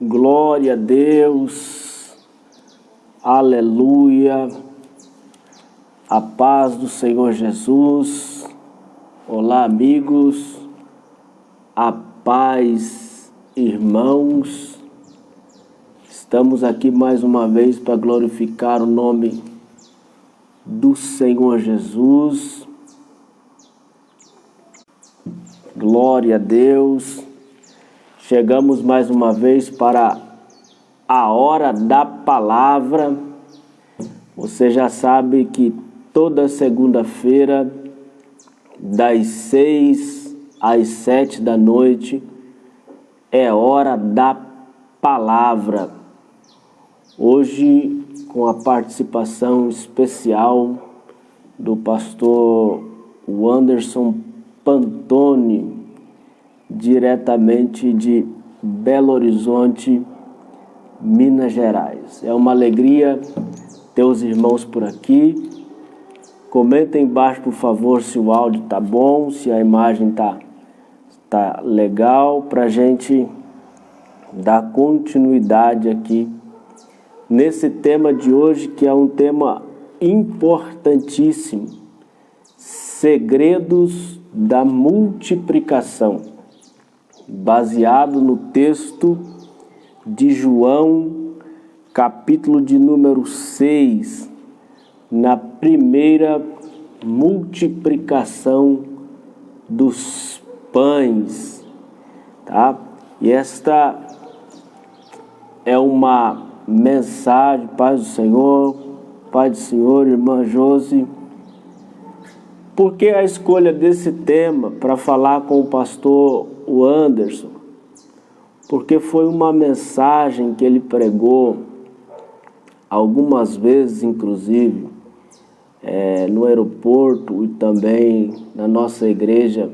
Glória a Deus, aleluia, a paz do Senhor Jesus. Olá, amigos, a paz, irmãos. Estamos aqui mais uma vez para glorificar o nome do Senhor Jesus. Glória a Deus. Chegamos mais uma vez para a hora da palavra. Você já sabe que toda segunda-feira, das 6 às 7 da noite, é hora da palavra. Hoje, com a participação especial do pastor Wanderson Pantoni, diretamente de Belo Horizonte, Minas Gerais. É uma alegria ter os irmãos por aqui. Comenta aí embaixo, por favor, se o áudio tá bom, se a imagem tá legal, para a gente dar continuidade aqui nesse tema de hoje, que é um tema importantíssimo: segredos da multiplicação, baseado no texto de João, capítulo de número 6, na primeira multiplicação dos pães, tá? E esta é uma mensagem, paz do Senhor, paz do Senhor, irmã Josi. Por que a escolha desse tema para falar com o pastor Wanderson? Porque foi uma mensagem que ele pregou algumas vezes, inclusive, no aeroporto e também na nossa igreja,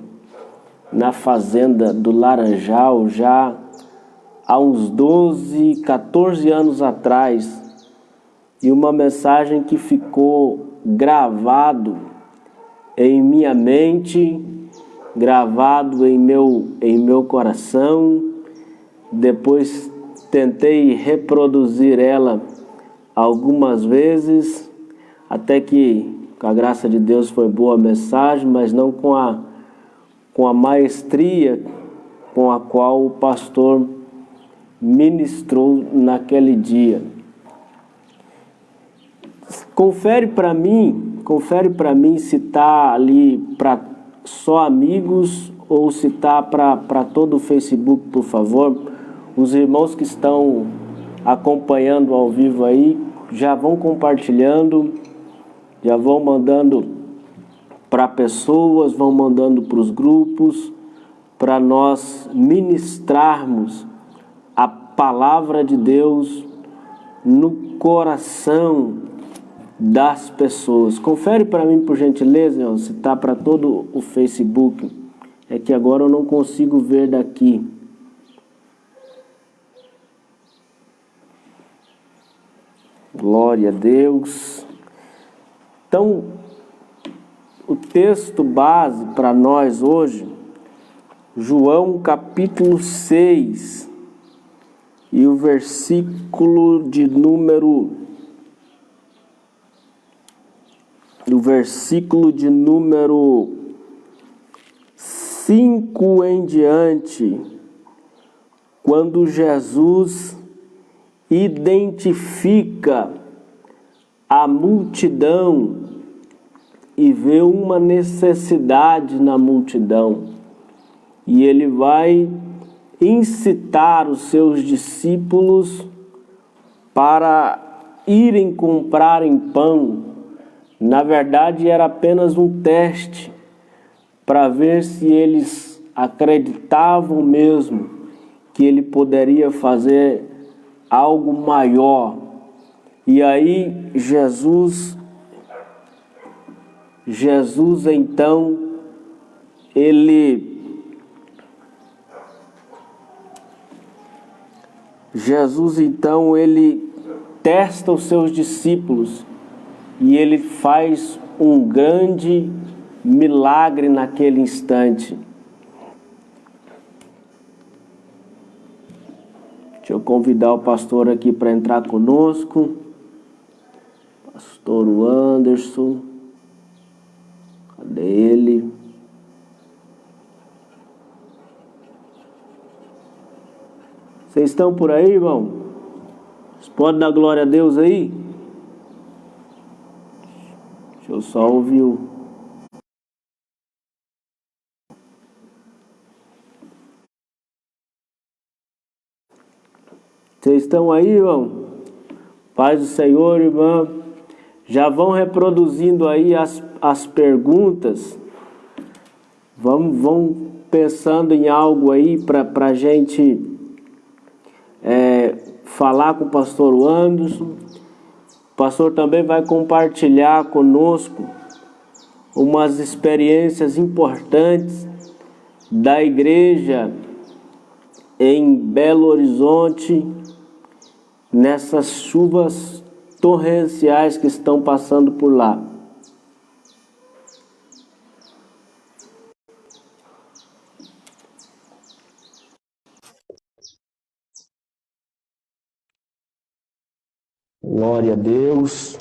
na fazenda do Laranjal, já há uns 12, 14 anos atrás. E uma mensagem que ficou gravado em minha mente, gravado em meu coração. Depois tentei reproduzir ela algumas vezes, até que, com a graça de Deus, foi boa a mensagem, mas não com a maestria com a qual o pastor ministrou naquele dia. Confere para mim se está ali para só amigos ou se está para todo o Facebook, por favor. Os irmãos que estão acompanhando ao vivo aí já vão compartilhando, já vão mandando para pessoas, vão mandando para os grupos, para nós ministrarmos a palavra de Deus no coração das pessoas. Confere para mim, por gentileza, se está para todo o Facebook. É que agora eu não consigo ver daqui. Glória a Deus. Então, o texto base para nós hoje, João capítulo 6, e o versículo de número 5 em diante, quando Jesus identifica a multidão e vê uma necessidade na multidão, e ele vai incitar os seus discípulos para irem comprarem pão. Na verdade, era apenas um teste para ver se eles acreditavam mesmo que ele poderia fazer algo maior. E aí Jesus então, ele testa os seus discípulos e ele faz um grande milagre naquele instante. Deixa eu convidar o pastor aqui para entrar conosco. Pastor Anderson. Cadê ele? Vocês estão por aí, irmão? Vocês podem dar glória a Deus aí? Deixa eu só ouvir o... Vocês estão aí, irmão? Paz do Senhor, irmã. Já vão reproduzindo aí as perguntas. Vão pensando em algo aí para a gente falar com o pastor Anderson. O pastor também vai compartilhar conosco umas experiências importantes da igreja em Belo Horizonte, nessas chuvas torrenciais que estão passando por lá. Glória a Deus.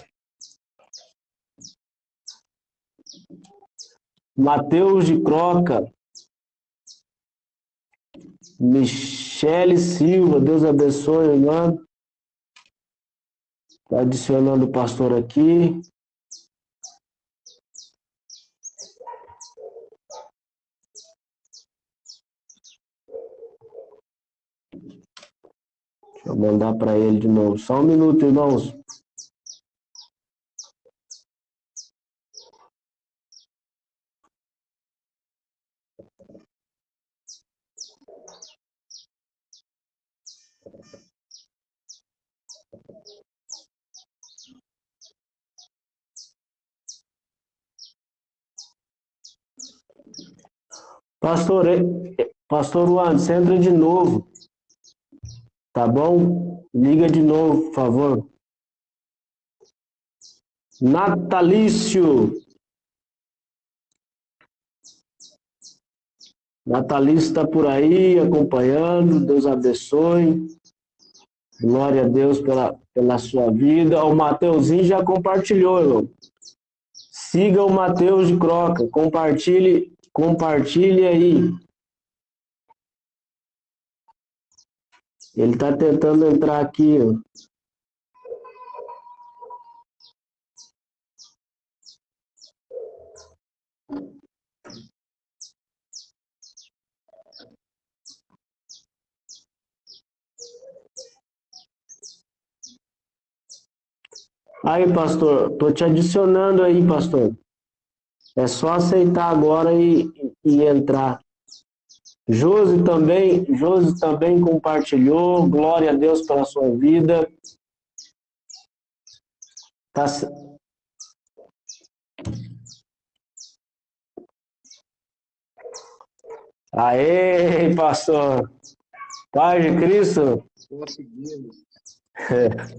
Mateus de Croca. Michele Silva, Deus abençoe, irmã. Está adicionando o pastor aqui. Deixa eu mandar para ele de novo. Só um minuto, irmãos. Pastor Anderson, entra de novo. Tá bom? Liga de novo, por favor. Natalício. Natalício está por aí, acompanhando. Deus abençoe. Glória a Deus pela sua vida. O Mateuzinho já compartilhou, irmão. Siga o Mateus de Croca. Compartilhe aí. Ele está tentando entrar aqui, ó. Aí, pastor, tô te adicionando aí, pastor. É só aceitar agora e entrar. Josi também compartilhou. Glória a Deus pela sua vida. Tá. Aê, pastor. Paz de Cristo. Conseguimos.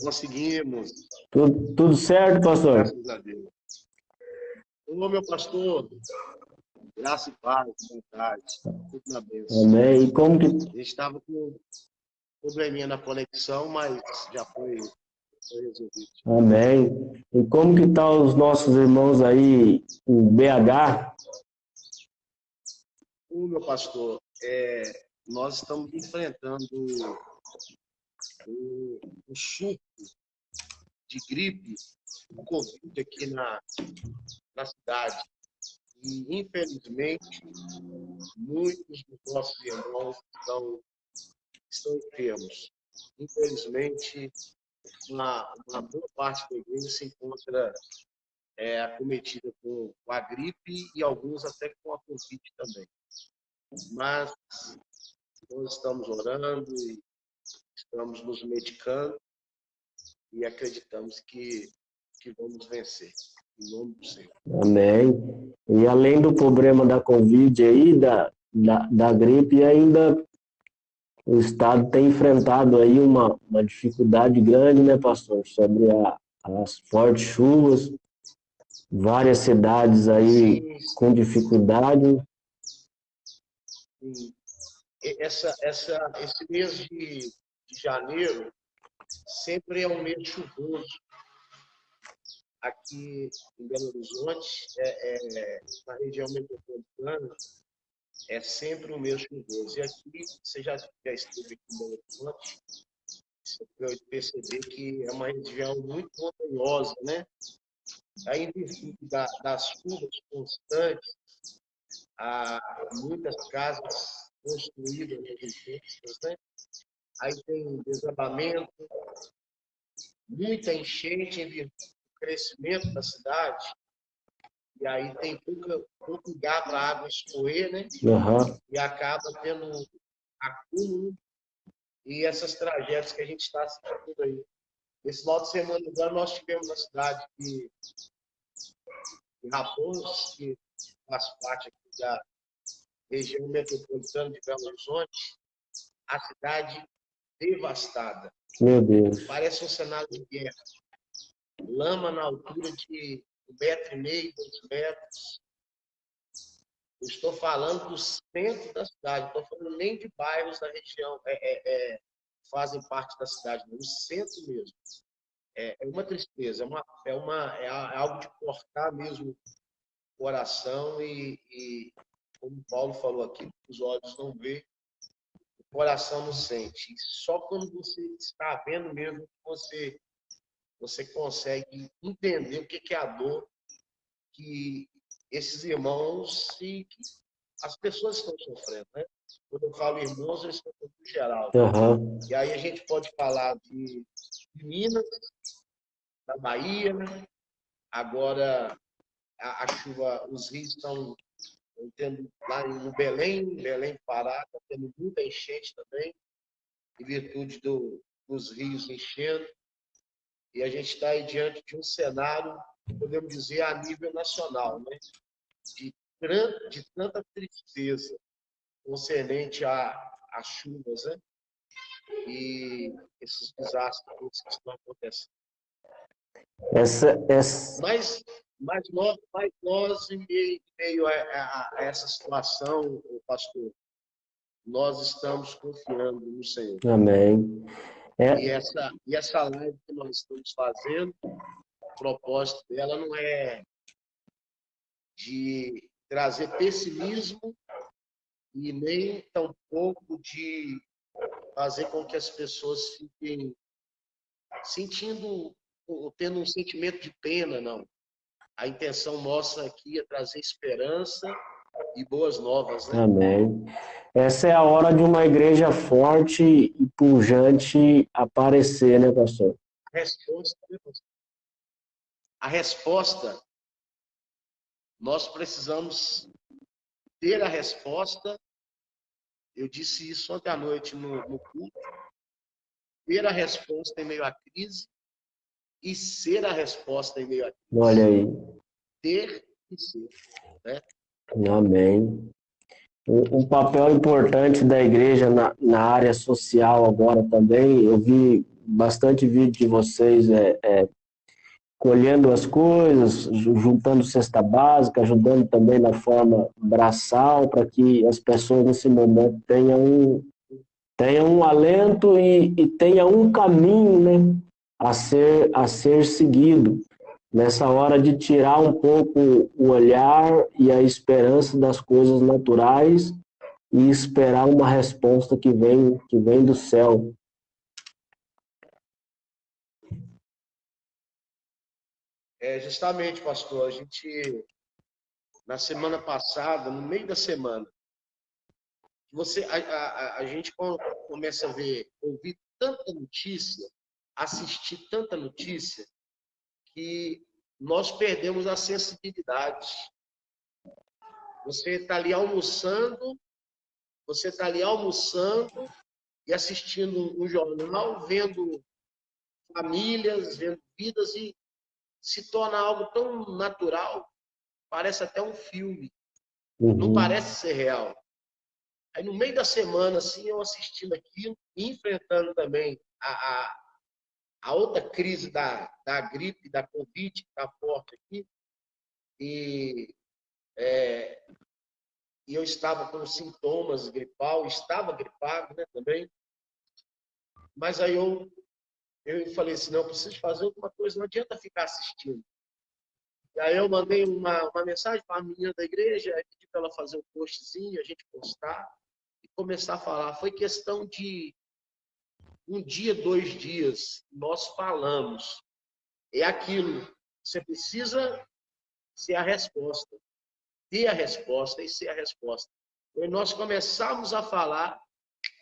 Conseguimos. Tudo certo, pastor? Graças a Deus. Ô, meu pastor, graça e paz, vontade, tudo na bênção. Amém. E como que... A gente estava com um probleminha na conexão, mas já foi resolvido. Amém. E como que tá os nossos irmãos aí em BH? Ô, meu pastor, nós estamos enfrentando um surto de gripe, um Covid aqui na cidade. E, infelizmente, muitos dos nossos irmãos estão enfermos. Infelizmente, uma boa parte da igreja se encontra acometida com a gripe e alguns até com a Covid também. Mas nós estamos orando e estamos nos medicando e acreditamos que vamos vencer. Em nome do Senhor. Amém. E além do problema da Covid aí, da gripe, ainda o Estado tem enfrentado aí uma dificuldade grande, né, pastor? Sobre as fortes chuvas, várias cidades aí Sim. com dificuldade. Sim. Esse mês de de janeiro sempre é um mês chuvoso aqui em Belo Horizonte, na região metropolitana, é sempre um mês chuvoso. E aqui, você já esteve aqui em Belo Horizonte, você pode perceber que é uma região muito montanhosa, né? Aí, em virtude das chuvas constantes, há muitas casas construídas nas regiões, né? Aí tem desabamento, muita enchente em virtude do crescimento da cidade, e aí tem pouco lugar para a água escorrer, né? Aham. E acaba tendo acúmulo e essas tragédias que a gente está assistindo aí. Esse final de semana agora nós tivemos na cidade de Raposos, que faz parte aqui da região metropolitana de Belo Horizonte, a cidade devastada. Meu Deus. Parece um cenário de guerra. Lama na altura de 1,5 m, 2 metros. Eu estou falando do centro da cidade, não estou falando nem de bairros da região fazem parte da cidade, no centro mesmo. É uma tristeza, é algo de cortar mesmo o coração e, como o Paulo falou aqui, os olhos não vê, o coração não sente. E só quando você está vendo mesmo que você consegue entender o que é a dor que esses irmãos e que as pessoas estão sofrendo, né? Quando eu falo irmãos, eu estou falando em geral. Aham. E aí a gente pode falar de Minas, da Bahia, né? Agora a chuva, os rios estão tendo lá no Belém, Pará, está tendo muita enchente também, em virtude dos rios enchendo. E a gente está aí diante de um cenário, podemos dizer, a nível nacional, né? De tanta tristeza concernente às chuvas, né? E esses desastres que estão acontecendo. Essa... Mas nós em meio a essa situação, pastor, nós estamos confiando no Senhor. Amém. E essa live que nós estamos fazendo, o propósito dela não é de trazer pessimismo e nem tampouco de fazer com que as pessoas fiquem tendo um sentimento de pena, não. A intenção nossa aqui é trazer esperança e boas novas, né? Amém. Essa é a hora de uma igreja forte e pujante aparecer, né, pastor? A resposta, nós precisamos ter a resposta. Eu disse isso ontem à noite no culto. Ter a resposta em meio à crise e ser a resposta em meio à crise. Olha aí. Ter e ser, né? Amém. Um papel importante da igreja na área social agora também, eu vi bastante vídeo de vocês colhendo as coisas, juntando cesta básica, ajudando também na forma braçal, para que as pessoas nesse momento tenham um alento e tenham um caminho, né, a ser seguido. Nessa hora de tirar um pouco o olhar e a esperança das coisas naturais e esperar uma resposta que vem do céu. Justamente, pastor, a gente, na semana passada, no meio da semana, a gente começa a ouvir tanta notícia, assistir tanta notícia, que nós perdemos a sensibilidade. Você está ali almoçando e assistindo um jornal, vendo famílias, vendo vidas, e se torna algo tão natural, parece até um filme, não parece ser real. Aí no meio da semana, assim, eu assistindo aquilo, e enfrentando também a outra crise da gripe, da Covid, que está forte aqui, e eu estava com sintomas gripal, estava gripado, né, também. Mas aí eu falei assim, não, eu preciso fazer alguma coisa, não adianta ficar assistindo. E aí eu mandei uma mensagem para a menina da igreja, pedi para ela fazer um postzinho, a gente postar e começar a falar. Foi questão de um dia, 2 dias, nós falamos. É aquilo, você precisa ser a resposta, ter a resposta e ser a resposta. Quando nós começamos a falar,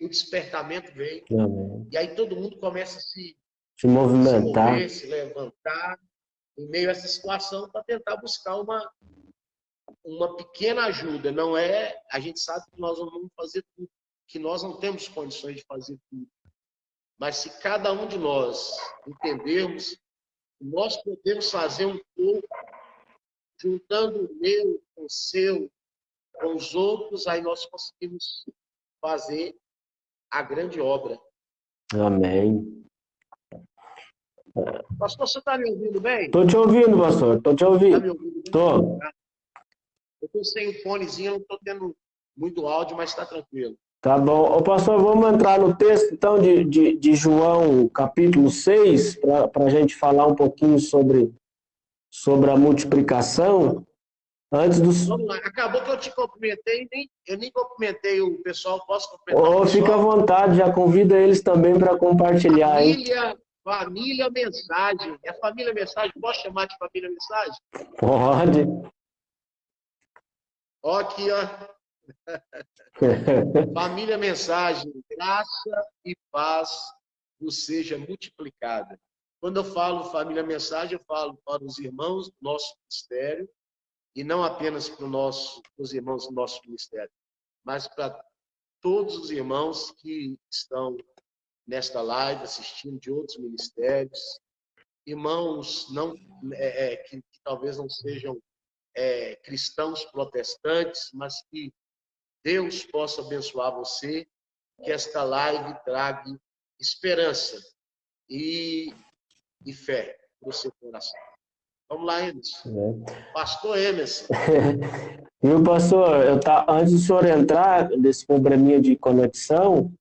o despertamento vem, Amém. e aí todo mundo começa a se movimentar. mover, se levantar, em meio a essa situação, para tentar buscar uma pequena ajuda. Não é, a gente sabe que nós não vamos fazer tudo, que nós não temos condições de fazer tudo. Mas se cada um de nós entendermos, nós podemos fazer um pouco, juntando o meu com o seu, com os outros, aí nós conseguimos fazer a grande obra. Amém. Pastor, você está me ouvindo bem? Estou te ouvindo, pastor. Estou te Está me ouvindo. ouvindo bem? Estou. Eu estou sem o fonezinho, não estou tendo muito áudio, mas está tranquilo. Tá bom. Ô, pastor, vamos entrar no texto, então, de João, capítulo 6, para a gente falar um pouquinho sobre a multiplicação. Antes dos... Vamos lá. Acabou que eu te cumprimentei, eu nem cumprimentei o pessoal. Posso cumprimentar o Oh, pessoal? fica à vontade, já convida eles também para compartilhar, hein? Família Mensagem. É Família Mensagem? Posso chamar de Família Mensagem? Pode. Ó, aqui, ó. Família Mensagem, graça e paz vos seja multiplicada. Quando eu falo Família Mensagem, eu falo para os irmãos do nosso ministério, e não apenas para os irmãos do nosso ministério, mas para todos os irmãos que estão nesta live, assistindo de outros ministérios, irmãos não, que talvez não sejam cristãos protestantes, mas que Deus possa abençoar você, que esta live traga esperança e fé para o seu coração. Vamos lá, Emerson. Pastor Emerson. Viu, pastor? Antes do senhor entrar nesse probleminha de conexão,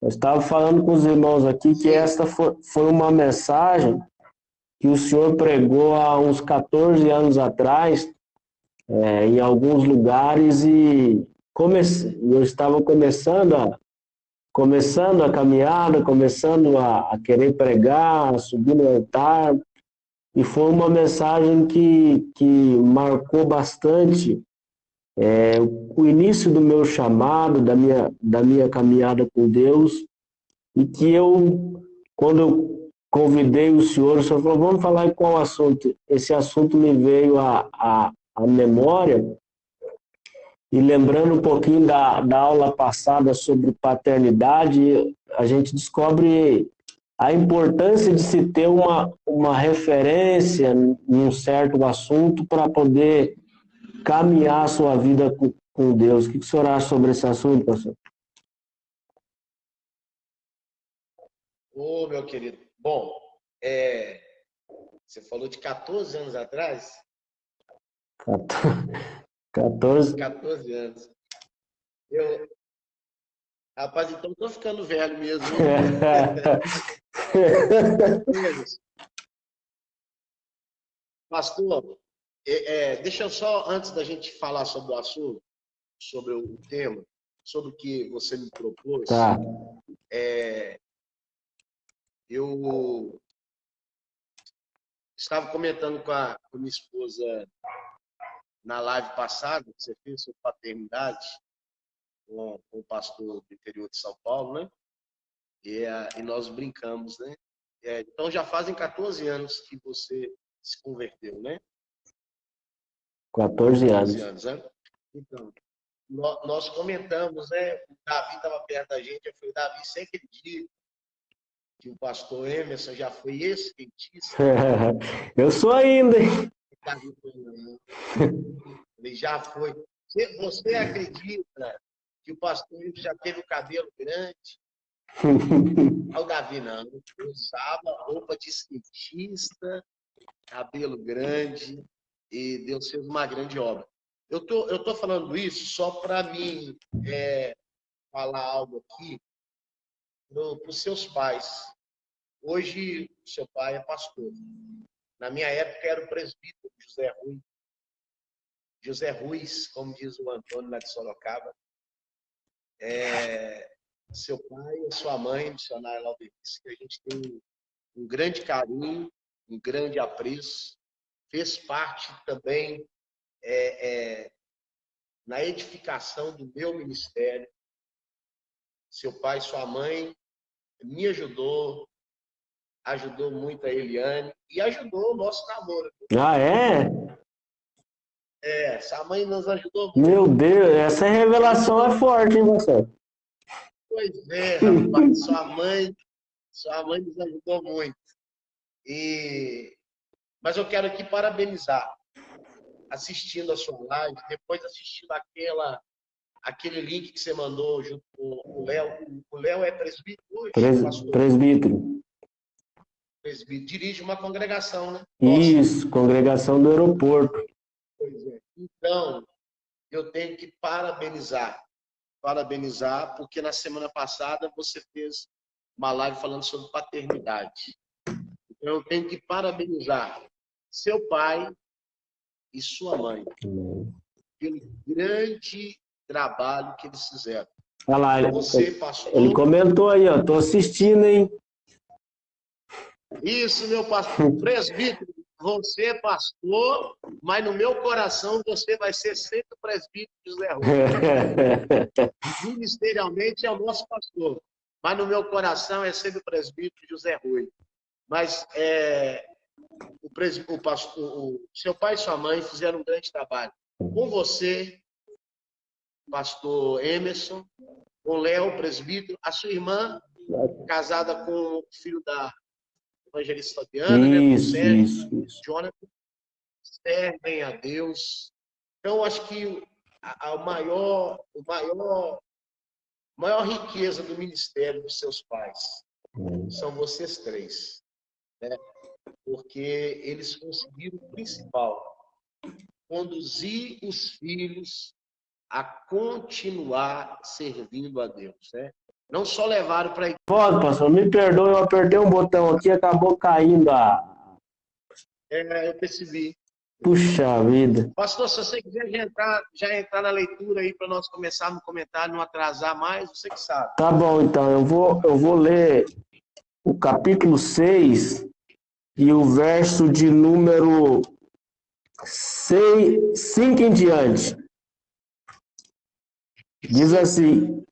eu estava falando com os irmãos aqui que esta foi uma mensagem que o senhor pregou há uns 14 anos atrás, em alguns lugares, e eu estava começando a caminhada, começando a querer pregar, a subir no altar, e foi uma mensagem que marcou bastante o início do meu chamado, da minha caminhada com Deus, e que quando eu convidei o senhor falou, vamos falar em qual assunto? Esse assunto me veio à memória, e lembrando um pouquinho da aula passada sobre paternidade, a gente descobre a importância de se ter uma referência em um certo assunto para poder caminhar a sua vida com Deus. O que o senhor acha sobre esse assunto, pastor? Ô, meu querido. Bom, você falou de 14 anos atrás? 14. 14 anos. Rapaz, então estou ficando velho mesmo. Pastor, deixa eu só, antes da gente falar sobre o assunto, sobre o tema, sobre o que você me propôs, Tá. Eu estava comentando com a minha esposa na live passada, que você fez sobre paternidade, com o pastor do interior de São Paulo, né? E nós brincamos, né? Então já fazem 14 anos que você se converteu, né? 14 anos. 14 anos, né? Então, nós comentamos, né? O Davi estava perto da gente, eu falei, Davi, você acredita que o pastor Emerson já foi ex-skatista? Eu sou ainda, hein? Davi foi, não. Ele já foi. Você acredita que o pastor já teve o cabelo grande? O Davi não. Usava roupa de skatista, cabelo grande, e Deus fez uma grande obra. Eu tô falando isso só para mim falar algo aqui, para os seus pais. Hoje, seu pai é pastor. Na minha época, era o presbítero José Ruiz, como diz o Antônio lá de Sorocaba. Seu pai e sua mãe, missionária Lauderice, que a gente tem um grande carinho, um grande apreço. Fez parte também na edificação do meu ministério. Seu pai e sua mãe me ajudou muito a Eliane e ajudou o nosso namoro. Ah, é? Sua mãe nos ajudou muito. Meu Deus, essa revelação é forte, hein, você? Pois é, rapaz, sua mãe nos ajudou muito. Mas eu quero aqui parabenizar, assistindo a sua live, depois assistindo aquele link que você mandou junto com o Léo. O Léo é presbítero hoje? Presbítero. Presbítero. Dirige uma congregação, né? Isso, congregação do aeroporto. Pois é. Então, eu tenho que parabenizar, porque na semana passada você fez uma live falando sobre paternidade. Então, eu tenho que parabenizar seu pai e sua mãe pelo grande trabalho que eles fizeram. Olha lá, Você, pastor... ele comentou aí, ó, tô assistindo, hein? Isso, meu pastor. Presbítero, você é pastor, mas no meu coração você vai ser sempre o presbítero José Rui. Ministerialmente é o nosso pastor, mas no meu coração é sempre o presbítero José Rui. Mas o seu pai e sua mãe fizeram um grande trabalho. Com você, pastor Emerson, com Léo, presbítero, a sua irmã, casada com o filho da evangelista Fabiana, isso, né? isso. Jonathan, servem a Deus. Então, acho que a maior riqueza do ministério dos seus pais são vocês três, né? Porque eles conseguiram o principal, conduzir os filhos a continuar servindo a Deus, né? Não só levaram para a igreja. Pode, pastor, me perdoe, eu apertei um botão aqui e acabou caindo a... Eu percebi. Puxa vida. Pastor, se você quiser já entrar na leitura aí para nós começarmos no comentário, não atrasar mais, você que sabe. Tá bom, então, eu vou ler o capítulo 6 e o verso de número 5 em diante. Diz assim: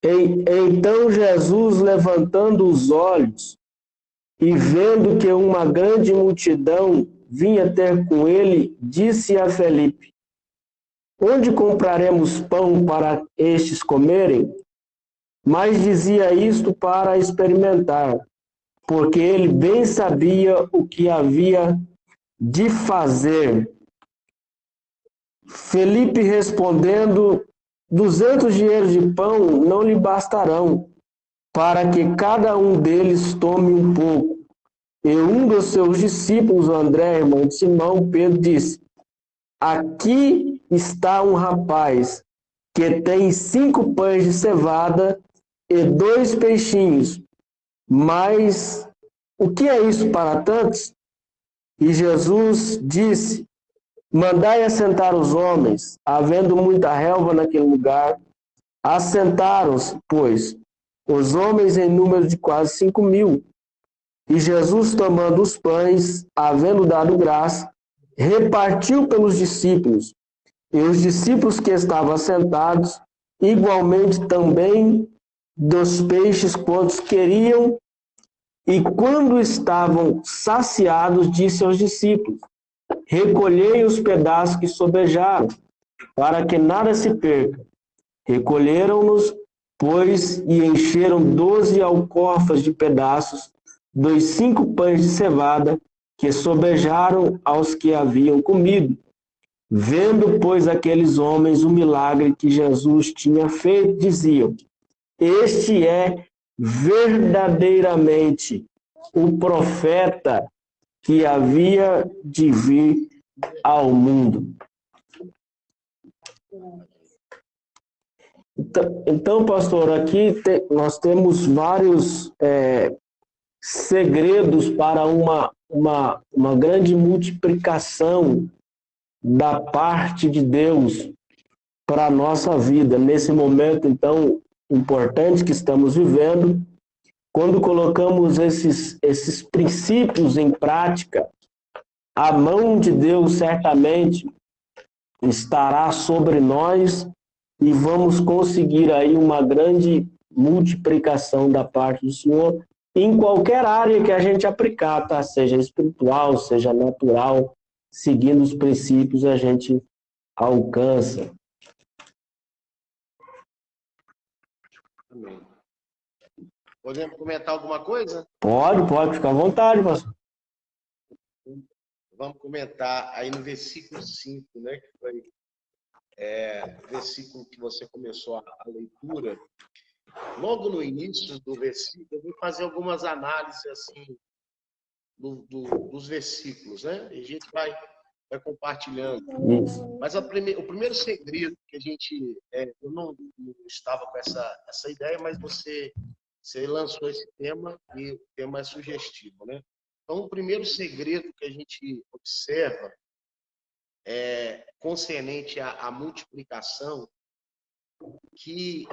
Então Jesus, levantando os olhos e vendo que uma grande multidão vinha ter com ele, disse a Felipe: Onde compraremos pão para estes comerem? Mas dizia isto para experimentar, porque ele bem sabia o que havia de fazer. Felipe respondendo: 200 dinheiros de pão não lhe bastarão, para que cada um deles tome um pouco. E um dos seus discípulos, André, irmão de Simão, Pedro, disse: Aqui está um rapaz que tem 5 pães de cevada e 2 peixinhos. Mas o que é isso para tantos? E Jesus disse: Mandai assentar os homens. Havendo muita relva naquele lugar, assentaram-se, pois, os homens em número de quase 5.000. E Jesus, tomando os pães, havendo dado graça, repartiu pelos discípulos. E os discípulos que estavam assentados, igualmente também dos peixes quantos queriam. E quando estavam saciados, disse aos discípulos: Recolhei os pedaços que sobejaram, para que nada se perca. Recolheram-nos, pois, e encheram 12 alcofas de pedaços dos 5 pães de cevada que sobejaram aos que haviam comido. Vendo, pois, aqueles homens o milagre que Jesus tinha feito, diziam: Este é verdadeiramente o profeta que havia de vir ao mundo. Então, pastor, aqui nós temos vários segredos para uma grande multiplicação da parte de Deus para a nossa vida, nesse momento, então, importante que estamos vivendo. Quando colocamos esses princípios em prática, a mão de Deus certamente estará sobre nós e vamos conseguir aí uma grande multiplicação da parte do Senhor em qualquer área que a gente aplicar, tá? Seja espiritual, seja natural, seguindo os princípios a gente alcança. Amém. Podemos comentar alguma coisa? Pode ficar à vontade, pastor. Vamos comentar aí no versículo 5, né? Que foi o versículo que você começou a leitura. Logo no início do versículo, eu vou fazer algumas análises assim dos versículos, né? E a gente vai compartilhando. Isso. Mas o primeiro segredo que a gente... eu não estava com essa ideia, mas você lançou esse tema e o tema é sugestivo, né? Então, o primeiro segredo que a gente observa concernente à multiplicação, que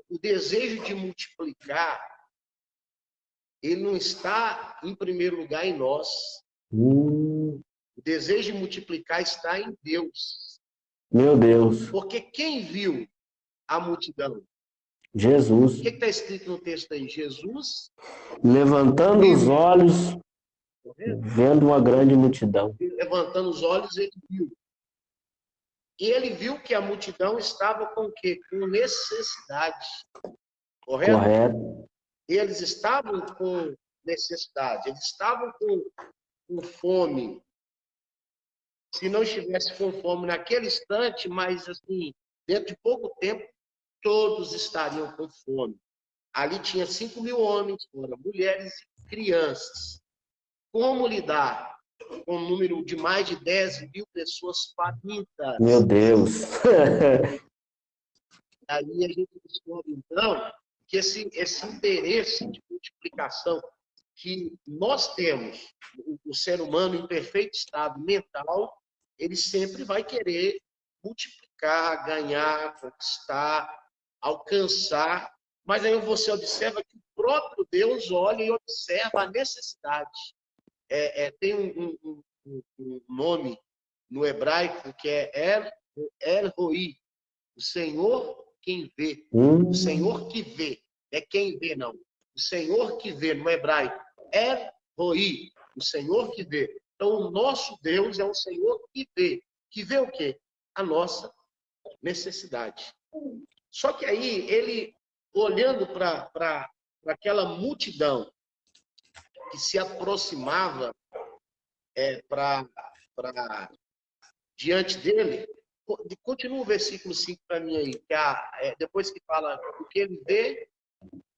o desejo de multiplicar, ele não está em primeiro lugar em nós. O desejo de multiplicar está em Deus. Meu Deus. Porque quem viu a multidão? Jesus. O que está escrito no texto aí? Jesus levantando os olhos, vendo uma grande multidão. Levantando os olhos, ele viu. E ele viu que a multidão estava com o quê? Com necessidade. Correto? Correto. Eles estavam com necessidade, eles estavam com fome. Se não estivesse com fome naquele instante, mas assim, dentro de pouco tempo, todos estariam com fome. Ali tinha 5.000 homens, mulheres e crianças. Como lidar com um número de mais de 10.000 pessoas famintas? Meu Deus! Aí a gente descobre, então, que esse interesse de multiplicação que nós temos, o ser humano em perfeito estado mental, ele sempre vai querer multiplicar, ganhar, conquistar, alcançar. Mas aí você observa que o próprio Deus olha e observa a necessidade. Tem um nome no hebraico que é El Roi, o Senhor quem vê. O Senhor que vê, é quem vê, não. O Senhor que vê, no hebraico, El Roi, o Senhor que vê. Então, o nosso Deus é um Senhor que vê. Que vê o quê? A nossa necessidade. Só que aí, ele, olhando para aquela multidão que se aproximava diante dele, continua o versículo 5 para mim aí, que depois que fala o que ele vê,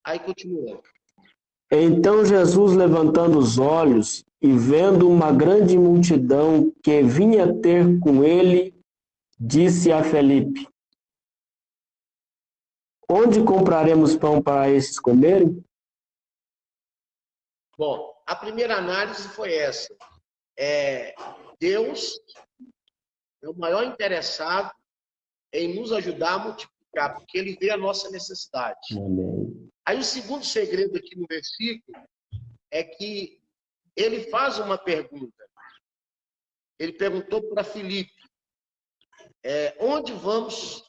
aí continua. Então Jesus, levantando os olhos e vendo uma grande multidão que vinha ter com ele, disse a Felipe: onde compraremos pão para esses comerem? Bom, a primeira análise foi essa. Deus é o maior interessado em nos ajudar a multiplicar, porque ele vê a nossa necessidade. Amém. Aí o segundo segredo aqui no versículo é que ele faz uma pergunta. Ele perguntou para Filipe, onde vamos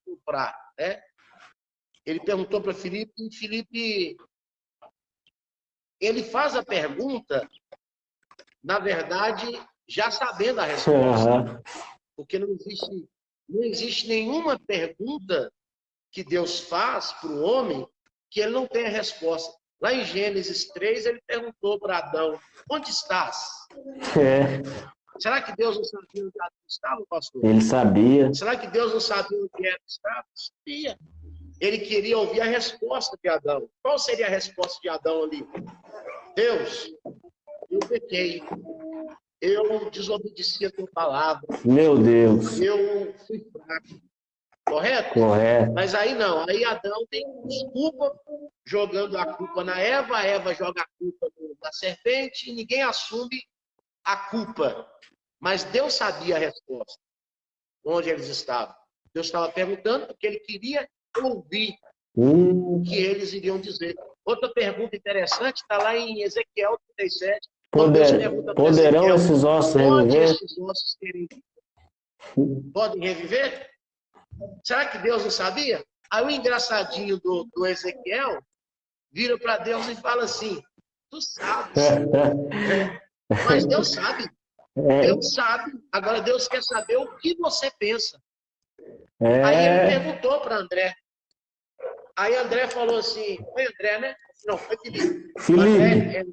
comprar? Ele perguntou para Filipe, e Filipe, ele faz a pergunta, na verdade, já sabendo a resposta. Porque não existe nenhuma pergunta que Deus faz para o homem que ele não tenha resposta. Lá em Gênesis 3, ele perguntou para Adão, onde estás? Será que Deus não sabia onde Adão estava, pastor? Ele sabia. Será que Deus não sabia onde Eva estava? Sabia. Ele queria ouvir a resposta de Adão. Qual seria a resposta de Adão ali? Deus, eu pequei. Eu desobedeci a tua palavra. Meu Deus. Eu fui fraco. Correto? Correto. Mas aí não. Aí Adão tem desculpa, jogando a culpa na Eva. A Eva joga a culpa na serpente e ninguém assume a culpa. Mas Deus sabia a resposta, onde eles estavam. Deus estava perguntando porque ele queria ouvir o que eles iriam dizer. Outra pergunta interessante está lá em Ezequiel 37. Poderão esses ossos pode reviver? esses ossos podem reviver? Será que Deus não sabia? Aí o engraçadinho do Ezequiel vira para Deus e fala assim, tu sabes. Mas Deus sabe. Deus sabe. Agora Deus quer saber o que você pensa. Aí ele perguntou para André. Aí André falou assim, foi André, né? Não, foi Felipe.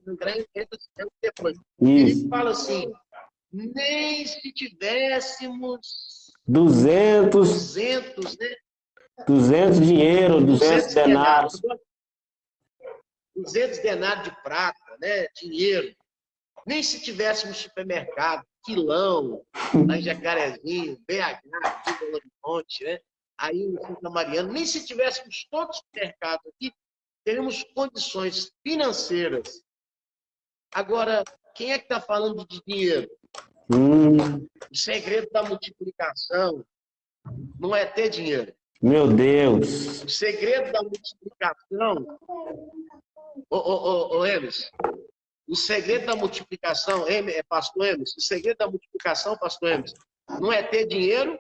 André entra depois. Felipe fala assim, nem se tivéssemos 200, né? 200 dinheiro, 200 denários. 200 denários de prata, né? Dinheiro. Nem se tivéssemos supermercado, Quilão, lá em Jacarezinho, BH, aqui em Belo Horizonte, né? Aí em Santa Mariana, nem se tivéssemos todos os mercados aqui, teríamos condições financeiras. Agora, quem é que está falando de dinheiro? O segredo da multiplicação não é ter dinheiro. Meu Deus! O segredo da multiplicação, Emerson, o segredo da multiplicação, pastor Emerson, o segredo da multiplicação, pastor Emerson, não é ter dinheiro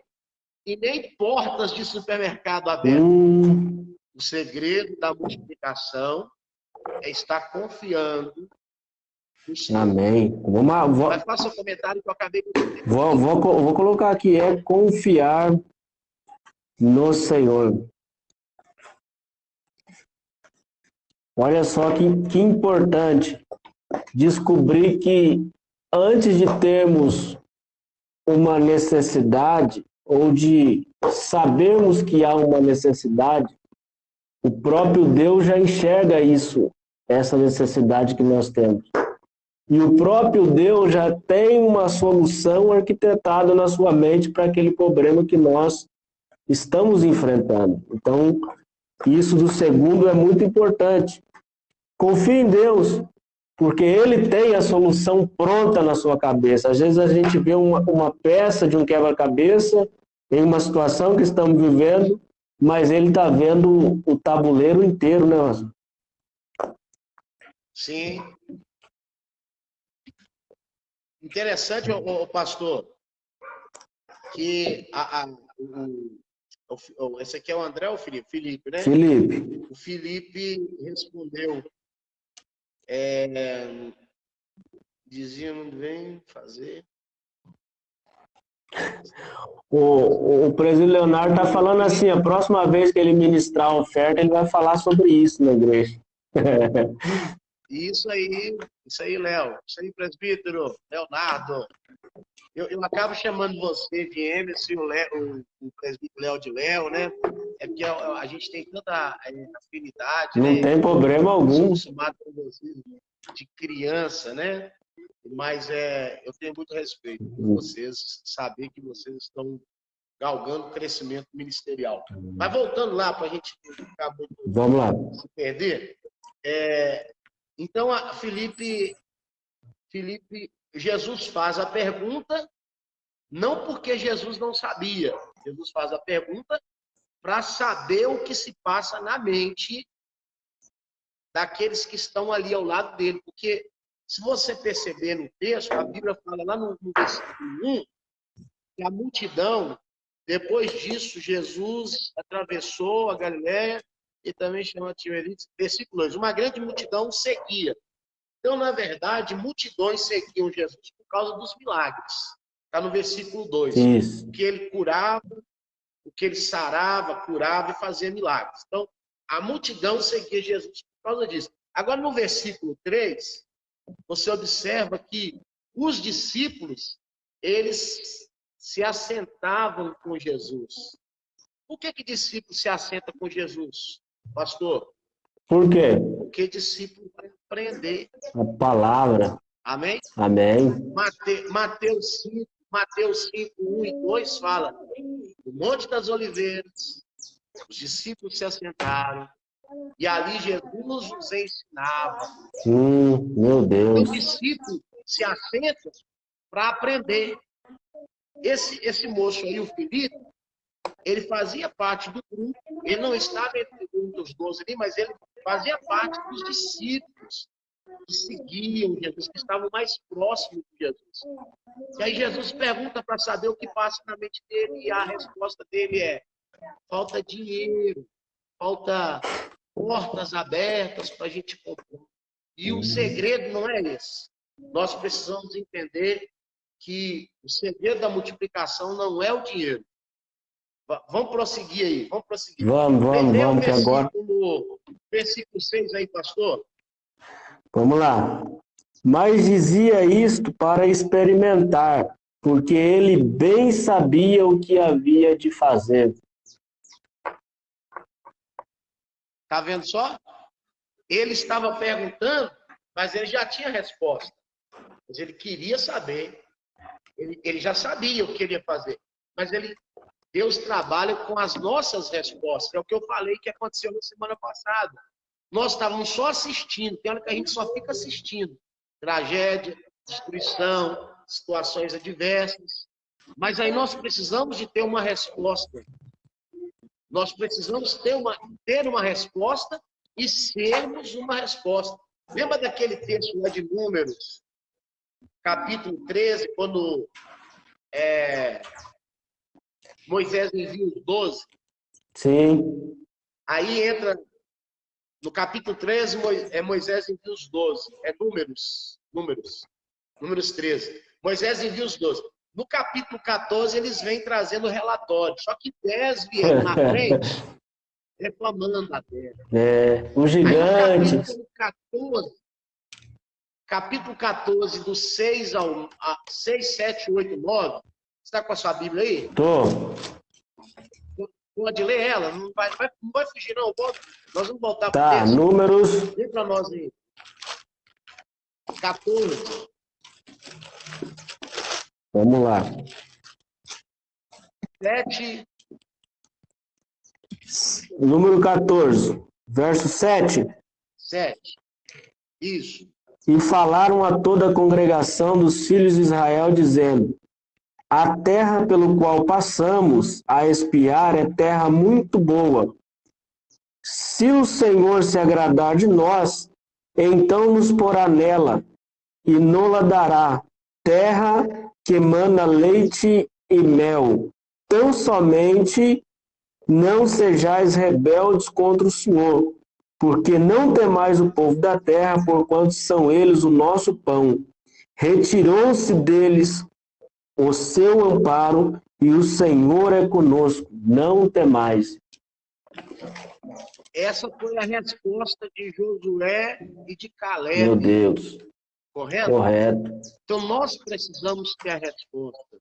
e nem portas de supermercado abertas. O segredo da multiplicação é estar confiando no Senhor. Amém. Mas faça um comentário que eu acabei de dizer. Vou colocar aqui, é confiar no Senhor. Olha só que importante descobrir que antes de termos uma necessidade ou de sabermos que há uma necessidade, o próprio Deus já enxerga isso, essa necessidade que nós temos. E o próprio Deus já tem uma solução arquitetada na sua mente para aquele problema que nós estamos enfrentando. Então, isso do segundo é muito importante. Confie em Deus, porque Ele tem a solução pronta na sua cabeça. Às vezes a gente vê uma peça de um quebra-cabeça em uma situação que estamos vivendo, mas Ele está vendo o tabuleiro inteiro, né, Marcelo? Sim. Interessante, pastor, que esse aqui é o André ou o Felipe? Felipe, né? Felipe. O Felipe respondeu, dizia, não vem fazer. O presidente Leonardo está falando assim, a próxima vez que ele ministrar a oferta, ele vai falar sobre isso na igreja. Isso aí, Léo. Isso aí, presbítero, Leonardo. Eu acabo chamando você de Emerson e o presbítero Léo de Léo, né? É porque a gente tem tanta afinidade, Não né? tem problema algum. Eu sou acostumado com vocês de criança, né? Mas eu tenho muito respeito por vocês, saber que vocês estão galgando crescimento ministerial. Mas voltando lá, para a gente ficar muito Vamos lá. se perder, então, Felipe, Jesus faz a pergunta, não porque Jesus não sabia. Jesus faz a pergunta para saber o que se passa na mente daqueles que estão ali ao lado dele. Porque, se você perceber no texto, a Bíblia fala lá no versículo 1, que a multidão, depois disso, Jesus atravessou a Galileia e também chama Tiberíades. Versículo 2, uma grande multidão seguia. Então, na verdade, multidões seguiam Jesus por causa dos milagres. Está no versículo 2. Isso. O que ele curava, o que ele sarava, curava e fazia milagres. Então, a multidão seguia Jesus por causa disso. Agora, no versículo 3, você observa que os discípulos, eles se assentavam com Jesus. Por que discípulo se assenta com Jesus, pastor? Por quê? Porque discípulo vai aprender a palavra. Amém? Amém. Mateus 5, 1 e 2 fala: o Monte das Oliveiras, os discípulos se assentaram, e ali Jesus os ensinava. Meu Deus. O discípulo se assenta para aprender. Esse moço aí, o Filipe, ele fazia parte do grupo, ele não estava entre os 12 ali, mas ele fazia parte dos discípulos que seguiam Jesus, que estavam mais próximos de Jesus. E aí Jesus pergunta para saber o que passa na mente dele, e a resposta dele é: falta dinheiro, falta portas abertas para a gente comprar. E o segredo não é esse. Nós precisamos entender que o segredo da multiplicação não é o dinheiro. Vamos prosseguir aí, vamos prosseguir. Vamos, que agora... Versículo 6 aí, pastor. Vamos lá. Mas dizia isto para experimentar, porque ele bem sabia o que havia de fazer. Está vendo só? Ele estava perguntando, mas ele já tinha resposta. Mas ele queria saber. Ele já sabia o que ele ia fazer. Mas Deus trabalha com as nossas respostas. É o que eu falei que aconteceu na semana passada. Nós estávamos só assistindo. Tem hora que a gente só fica assistindo. Tragédia, destruição, situações adversas. Mas aí nós precisamos de ter uma resposta. Nós precisamos ter uma resposta e sermos uma resposta. Lembra daquele texto lá de Números, capítulo 13, quando Moisés envia os 12? Sim. Aí entra, no capítulo 13, Moisés envia os 12. É Números 13. Moisés envia os 12. No capítulo 14, eles vêm trazendo relatório. Só que 10 vieram na frente, reclamando da terra. Os gigantes. Aí, capítulo 14, do 6 a 6, 7, 8, 9. Você está com a sua Bíblia aí? Tô. Pode ler ela, não vai fugir, não. Nós vamos voltar para o texto. Números. Vem para nós aí. 14. Vamos lá. 7. Número 14, verso 7. 7. Isso. E falaram a toda a congregação dos filhos de Israel, dizendo: a terra pelo qual passamos a espiar é terra muito boa. Se o Senhor se agradar de nós, então nos porá nela e nos-la dará, terra que emana leite e mel. Tão somente não sejais rebeldes contra o Senhor, porque não temais o povo da terra, porquanto são eles o nosso pão. Retirou-se deles o seu amparo, e o Senhor é conosco, não temais. Essa foi a resposta de Josué e de Caleb. Meu Deus. Correto? Correto. Então nós precisamos ter a resposta.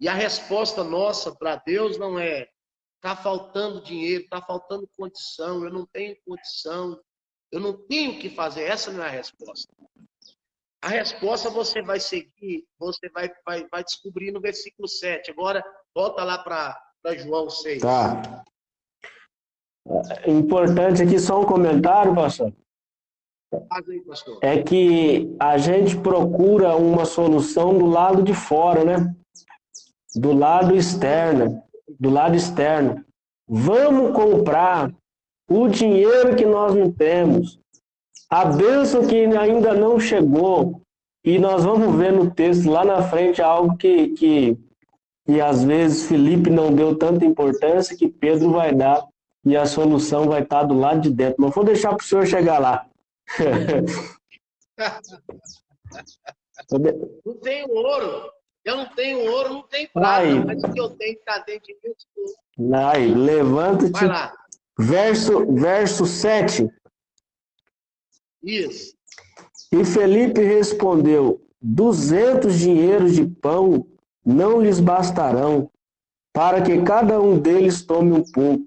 E a resposta nossa para Deus não é: está faltando dinheiro, está faltando condição, eu não tenho condição, eu não tenho o que fazer. Essa não é a resposta. A resposta você vai seguir, você vai descobrir no versículo 7. Agora, volta lá para João 6. Tá. Importante aqui só um comentário, pastor. Faz aí, pastor. É que a gente procura uma solução do lado de fora, né? Do lado externo. Vamos comprar o dinheiro que nós não temos, a bênção que ainda não chegou, e nós vamos ver no texto lá na frente algo que às vezes Felipe não deu tanta importância, que Pedro vai dar, e a solução vai estar do lado de dentro. Mas vou deixar para o senhor chegar lá. Não tenho ouro. Eu não tenho ouro, não tenho prata, mas o que eu tenho está dentro de mim. Aí, levanta-te. Vai lá. Verso 7. Isso. E Felipe respondeu: 200 dinheiros de pão não lhes bastarão, para que cada um deles tome um pouco.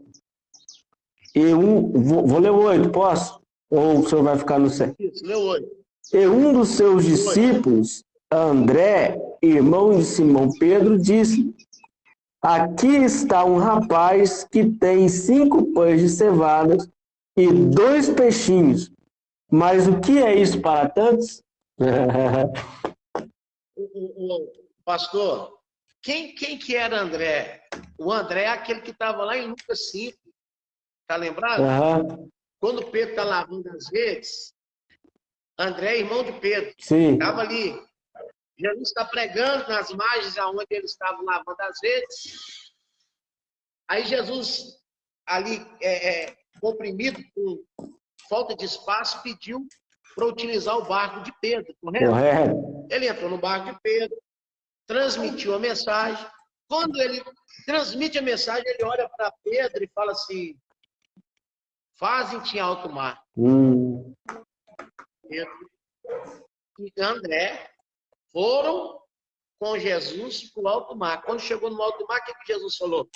Vou ler o 8, posso? Ou o senhor vai ficar no 7? Isso, lê o 8. E um dos seus discípulos, André, irmão de Simão Pedro, disse: aqui está um rapaz que tem 5 pães de cevada e 2 peixinhos. Mas o que é isso para tantos? Pastor, quem que era André? O André é aquele que estava lá em Lucas 5, tá lembrado? Aham, Quando Pedro está lavando as redes, André é irmão de Pedro, sim. estava ali. Jesus está pregando nas margens aonde eles estavam lavando as redes. Aí Jesus, ali, comprimido, com falta de espaço, pediu para utilizar o barco de Pedro, correto? Correto. Ele entrou no barco de Pedro, transmitiu a mensagem. Quando ele transmite a mensagem, ele olha para Pedro e fala assim: faze-te em alto mar. Pedro e André foram com Jesus para o alto mar. Quando chegou no alto mar, o que Jesus falou?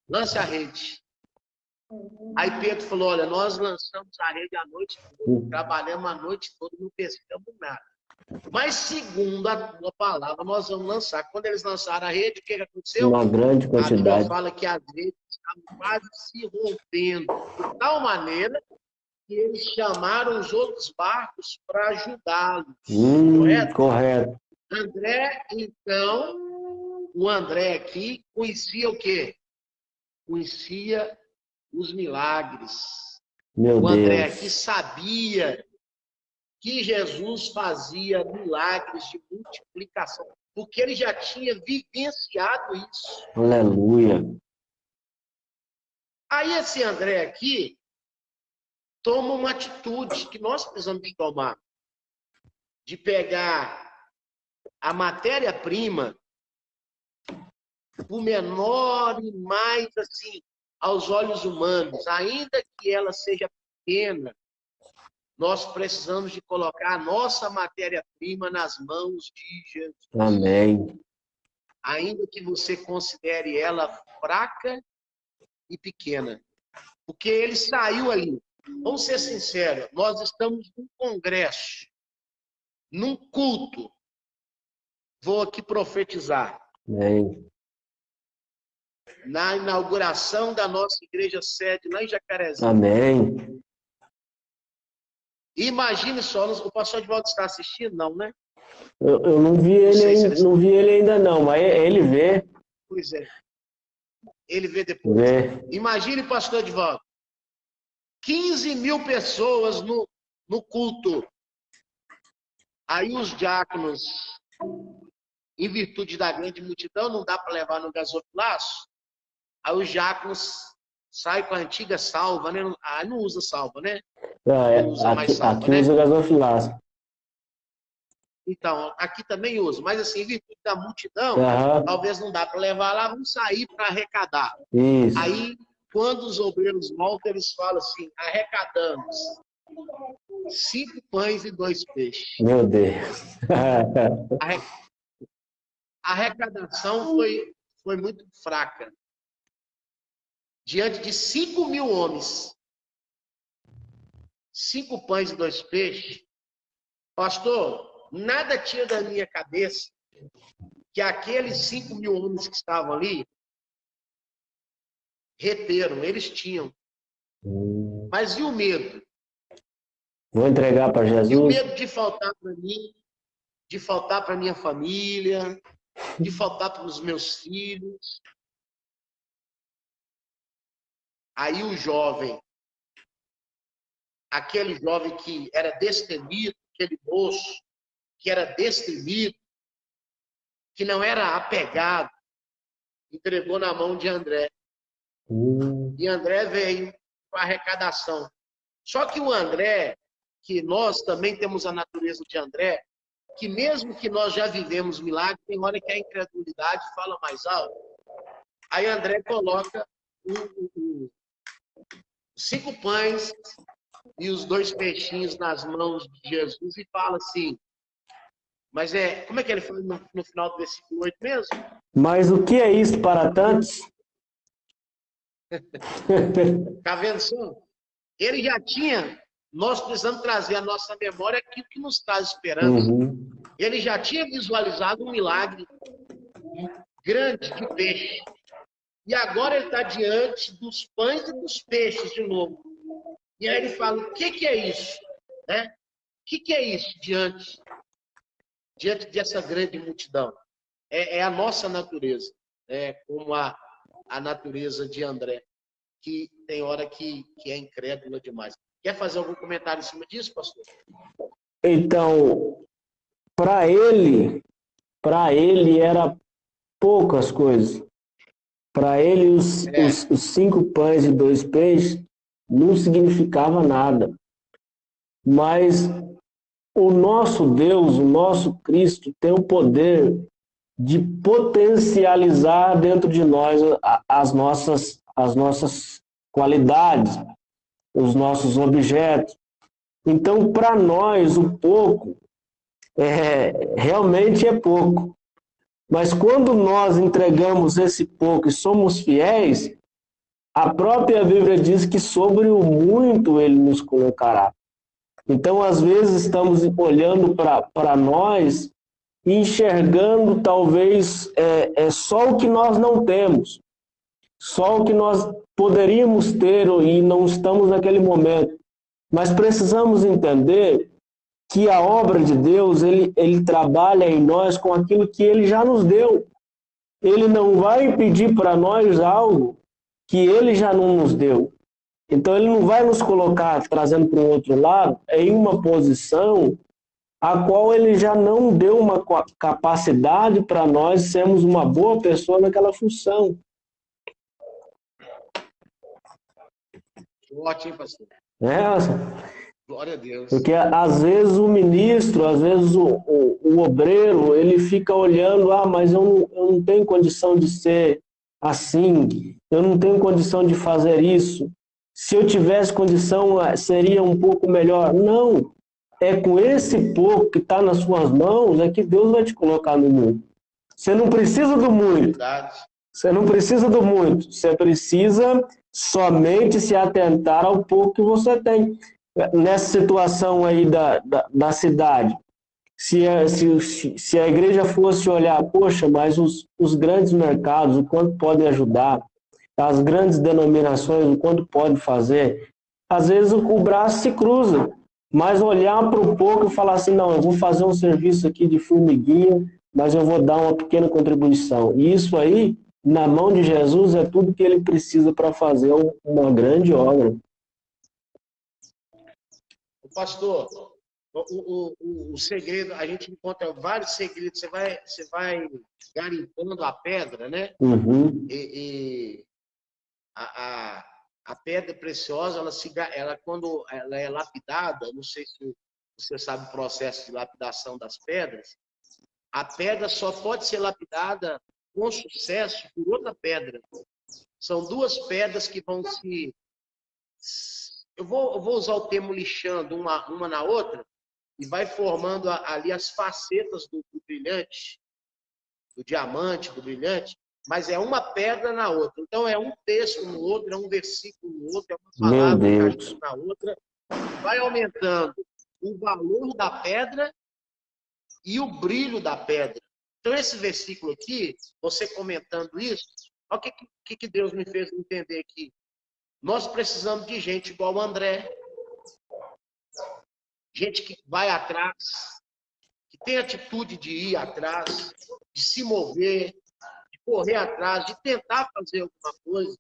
Lance a rede. Aí Pedro falou: olha, nós lançamos a rede à noite toda, trabalhamos a noite toda, não pescamos nada. Mas segundo a tua palavra, nós vamos lançar. Quando eles lançaram a rede, o que aconteceu? Uma grande A Bíblia quantidade. fala que as redes estavam quase se rompendo, de tal maneira que eles chamaram os outros barcos para ajudá-los. Correto? Correto. André, então, o André aqui conhecia o quê? Conhecia os milagres. Meu O André Deus. aqui sabia que Jesus fazia milagres de multiplicação, porque ele já tinha vivenciado isso. Aleluia. Aí esse André aqui toma uma atitude que nós precisamos tomar, de pegar a matéria-prima, o menor e mais assim, aos olhos humanos, ainda que ela seja pequena, nós precisamos de colocar a nossa matéria-prima nas mãos de Jesus. Amém. Ainda que você considere ela fraca e pequena. Porque ele saiu ali. Vamos ser sinceros, nós estamos num congresso, num culto. Vou aqui profetizar. Amém. Na inauguração da nossa igreja sede lá em Jacarezinho. Amém. Imagine só, o pastor de volta está assistindo? Não, né? Eu não vi ele ainda, não vi ele ainda não, mas ele vê. Pois é. Ele vê depois. Vê. Imagine, pastor de volta. 15 mil pessoas no culto. Aí os diáconos, em virtude da grande multidão, não dá para levar no gasofilaço. Aí os diáconos saem com a antiga salva, né? Ah, não usa salva, né? Não usa mais salva, aqui né? usa gasofilaço. Então, aqui também usa. Mas assim, em virtude da multidão, talvez não dá para levar lá, vamos sair para arrecadar. Isso. Aí, quando os obreiros voltam, eles falam assim, arrecadamos 5 pães e 2 peixes. Meu Deus. A arrecadação foi muito fraca. Diante de 5 mil homens, 5 pães e 2 peixes, pastor, nada tinha da minha cabeça que aqueles 5 mil homens que estavam ali reteram, eles tinham. Mas e o medo? Vou entregar para Jesus. E o medo de faltar para mim, de faltar para minha família, de faltar para os meus filhos. Aí o jovem, aquele jovem que era destemido, aquele moço que era destemido, que não era apegado, entregou na mão de André. E André veio com a arrecadação. Só que o André, que nós também temos a natureza de André, que mesmo que nós já vivemos milagre, tem hora que a incredulidade fala mais alto. Aí André coloca 5 pães e os 2 peixinhos nas mãos de Jesus e fala assim, mas como é que ele fala no final do versículo 8 mesmo? Mas o que é isso para tantos? Tá vendo só? Ele já tinha, nós precisamos trazer à nossa memória aquilo que nos traz esperança. Ele já tinha visualizado um milagre grande de peixe. E agora ele está diante dos pães e dos peixes de novo. E aí ele fala, o que é isso? Né? O que é isso diante dessa grande multidão? É a nossa natureza, como a natureza de André, que tem hora que é incrédula demais. Quer fazer algum comentário em cima disso, pastor? Então, para ele era poucas coisas. Para ele, os 5 pães e 2 peixes não significava nada. Mas o nosso Deus, o nosso Cristo, tem o poder de potencializar dentro de nós as nossas qualidades, os nossos objetos. Então, para nós, o pouco realmente é pouco. Mas quando nós entregamos esse pouco e somos fiéis, a própria Bíblia diz que sobre o muito ele nos colocará. Então, às vezes, estamos olhando para nós e enxergando talvez só o que nós não temos, só o que nós poderíamos ter e não estamos naquele momento. Mas precisamos entender que a obra de Deus, ele trabalha em nós com aquilo que ele já nos deu. Ele não vai pedir para nós algo que ele já não nos deu. Então, ele não vai nos colocar, trazendo para o outro lado, em uma posição a qual ele já não deu uma capacidade para nós sermos uma boa pessoa naquela função. Ótimo, pastor. Glória a Deus. Porque às vezes o ministro, às vezes o obreiro, ele fica olhando, mas eu não tenho condição de ser assim, eu não tenho condição de fazer isso. Se eu tivesse condição, seria um pouco melhor. Não, é com esse pouco que está nas suas mãos é que Deus vai te colocar no mundo. Você não precisa do muito. Você não precisa do muito. Você precisa somente se atentar ao pouco que você tem. Nessa situação aí da cidade, se a igreja fosse olhar, poxa, mas os grandes mercados, o quanto podem ajudar, as grandes denominações, o quanto podem fazer, às vezes o braço se cruza, mas olhar para o pouco e falar assim, não, eu vou fazer um serviço aqui de formiguinha, mas eu vou dar uma pequena contribuição. E isso aí, na mão de Jesus, é tudo que ele precisa para fazer uma grande obra. Pastor, o segredo, a gente encontra vários segredos. Você vai garimpando a pedra, né? Uhum. E a pedra preciosa, ela quando ela é lapidada, não sei se você sabe o processo de lapidação das pedras, a pedra só pode ser lapidada com sucesso por outra pedra. São duas pedras que vão se... Eu vou usar o termo lixando uma na outra, e vai formando ali as facetas do brilhante, do diamante, do brilhante, mas é uma pedra na outra. Então, é um texto no outro, é um versículo no outro, é uma palavra encaixando na outra, vai aumentando o valor da pedra e o brilho da pedra. Então, esse versículo aqui, você comentando isso, olha o que Deus me fez entender aqui. Nós precisamos de gente igual o André. Gente que vai atrás, que tem atitude de ir atrás, de se mover, de correr atrás, de tentar fazer alguma coisa.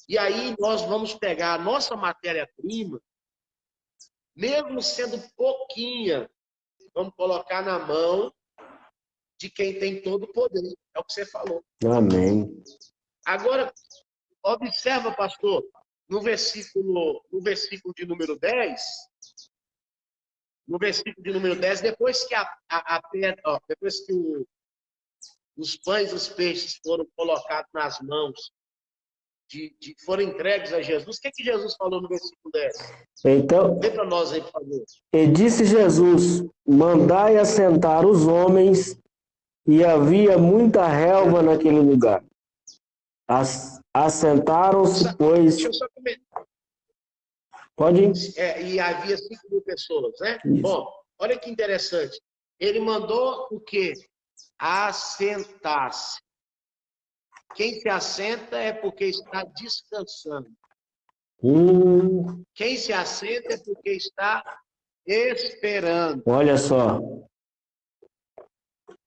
E aí nós vamos pegar a nossa matéria-prima, mesmo sendo pouquinha, vamos colocar na mão de quem tem todo o poder. É o que você falou. Amém. Agora, observa, pastor, no versículo de número 10, depois que a pedra, depois que os pães e os peixes foram colocados nas mãos, foram entregues a Jesus, o que Jesus falou no versículo 10? Então, lê para nós aí, por favor. E disse Jesus, mandai assentar os homens, e havia muita relva naquele lugar. Assentaram-se, pois... Deixa eu só comentar. Pode ir. E havia 5.000 pessoas, né? Isso. Bom, olha que interessante. Ele mandou o quê? Assentar-se. Quem se assenta é porque está descansando. Quem se assenta é porque está esperando. Olha só.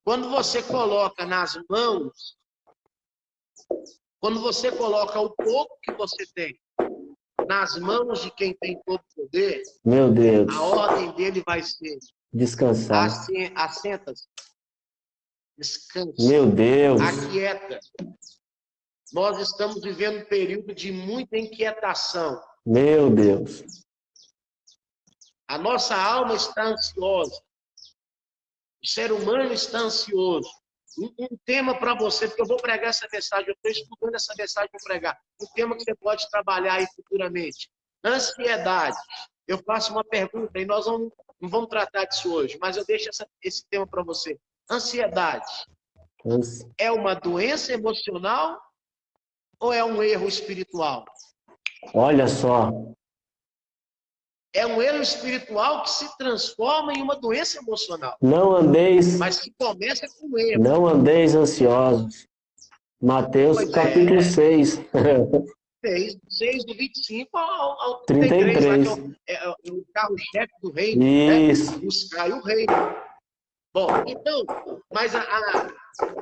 Quando você coloca nas mãos, quando você coloca o pouco que você tem nas mãos de quem tem todo o poder, meu Deus, a ordem dele vai ser descansar. Assenta-se, descansa, Meu Deus, aquieta. Nós estamos vivendo um período de muita inquietação. meu Deus. A nossa alma está ansiosa. O ser humano está ansioso. Um tema para você, porque eu vou pregar essa mensagem, eu estou estudando essa mensagem para pregar. Um tema que você pode trabalhar aí futuramente. Ansiedade. Eu faço uma pergunta e nós não vamos tratar disso hoje, mas eu deixo esse tema para você. Ansiedade é uma doença emocional ou é um erro espiritual? Olha só. É um erro espiritual que se transforma em uma doença emocional. Não andeis. Mas que começa com erro. Não andeis ansiosos. Mateus capítulo 6. 6 do 25 ao 33. Lá, que é o carro-chefe do reino. Isso. Né? Buscar o reino. Bom, então, mas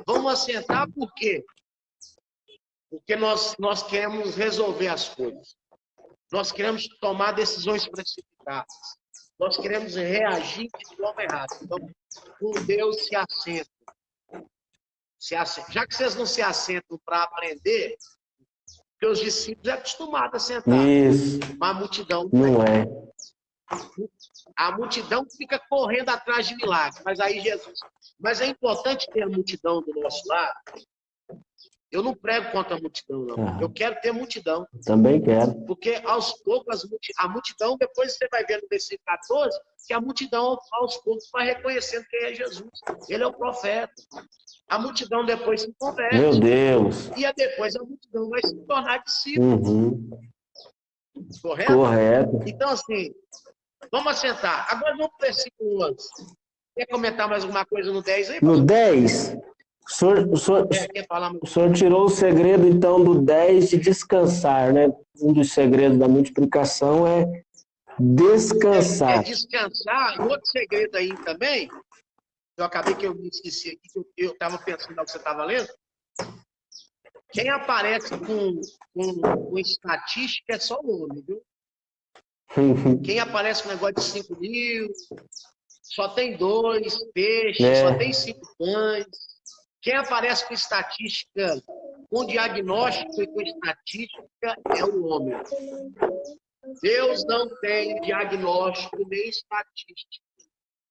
vamos assentar por quê? Porque nós queremos resolver as coisas. Nós queremos tomar decisões precipitadas. Nós queremos reagir de forma errada. Então, com Deus se assenta. Já que vocês não se assentam para aprender, porque os discípulos são acostumados a sentar. Isso. Mas a multidão não é. A multidão fica correndo atrás de milagres. Mas aí Jesus... Mas é importante ter a multidão do nosso lado. Eu não prego contra a multidão, não. Eu quero ter multidão. Também quero. Porque aos poucos a multidão, depois você vai ver no versículo 14, que a multidão aos poucos vai reconhecendo quem é Jesus. Ele é o profeta. A multidão depois se converte. Meu Deus. E depois a multidão vai se tornar discípulo. Correto? Correto. Então, assim, vamos assentar. Agora vamos para o versículo 11. Quer comentar mais alguma coisa no 10 aí? No 10... O senhor tirou o segredo, então, do 10 de descansar, né? Um dos segredos da multiplicação é descansar. É descansar. E outro segredo aí também, eu acabei que eu me esqueci aqui, que eu estava pensando no que você estava lendo. Quem aparece com estatística é só o homem, viu? Quem aparece com negócio de 5 mil, só tem 2 peixes, só tem 5 pães. Quem aparece com estatística, com diagnóstico e com estatística é o homem. Deus não tem diagnóstico nem estatística.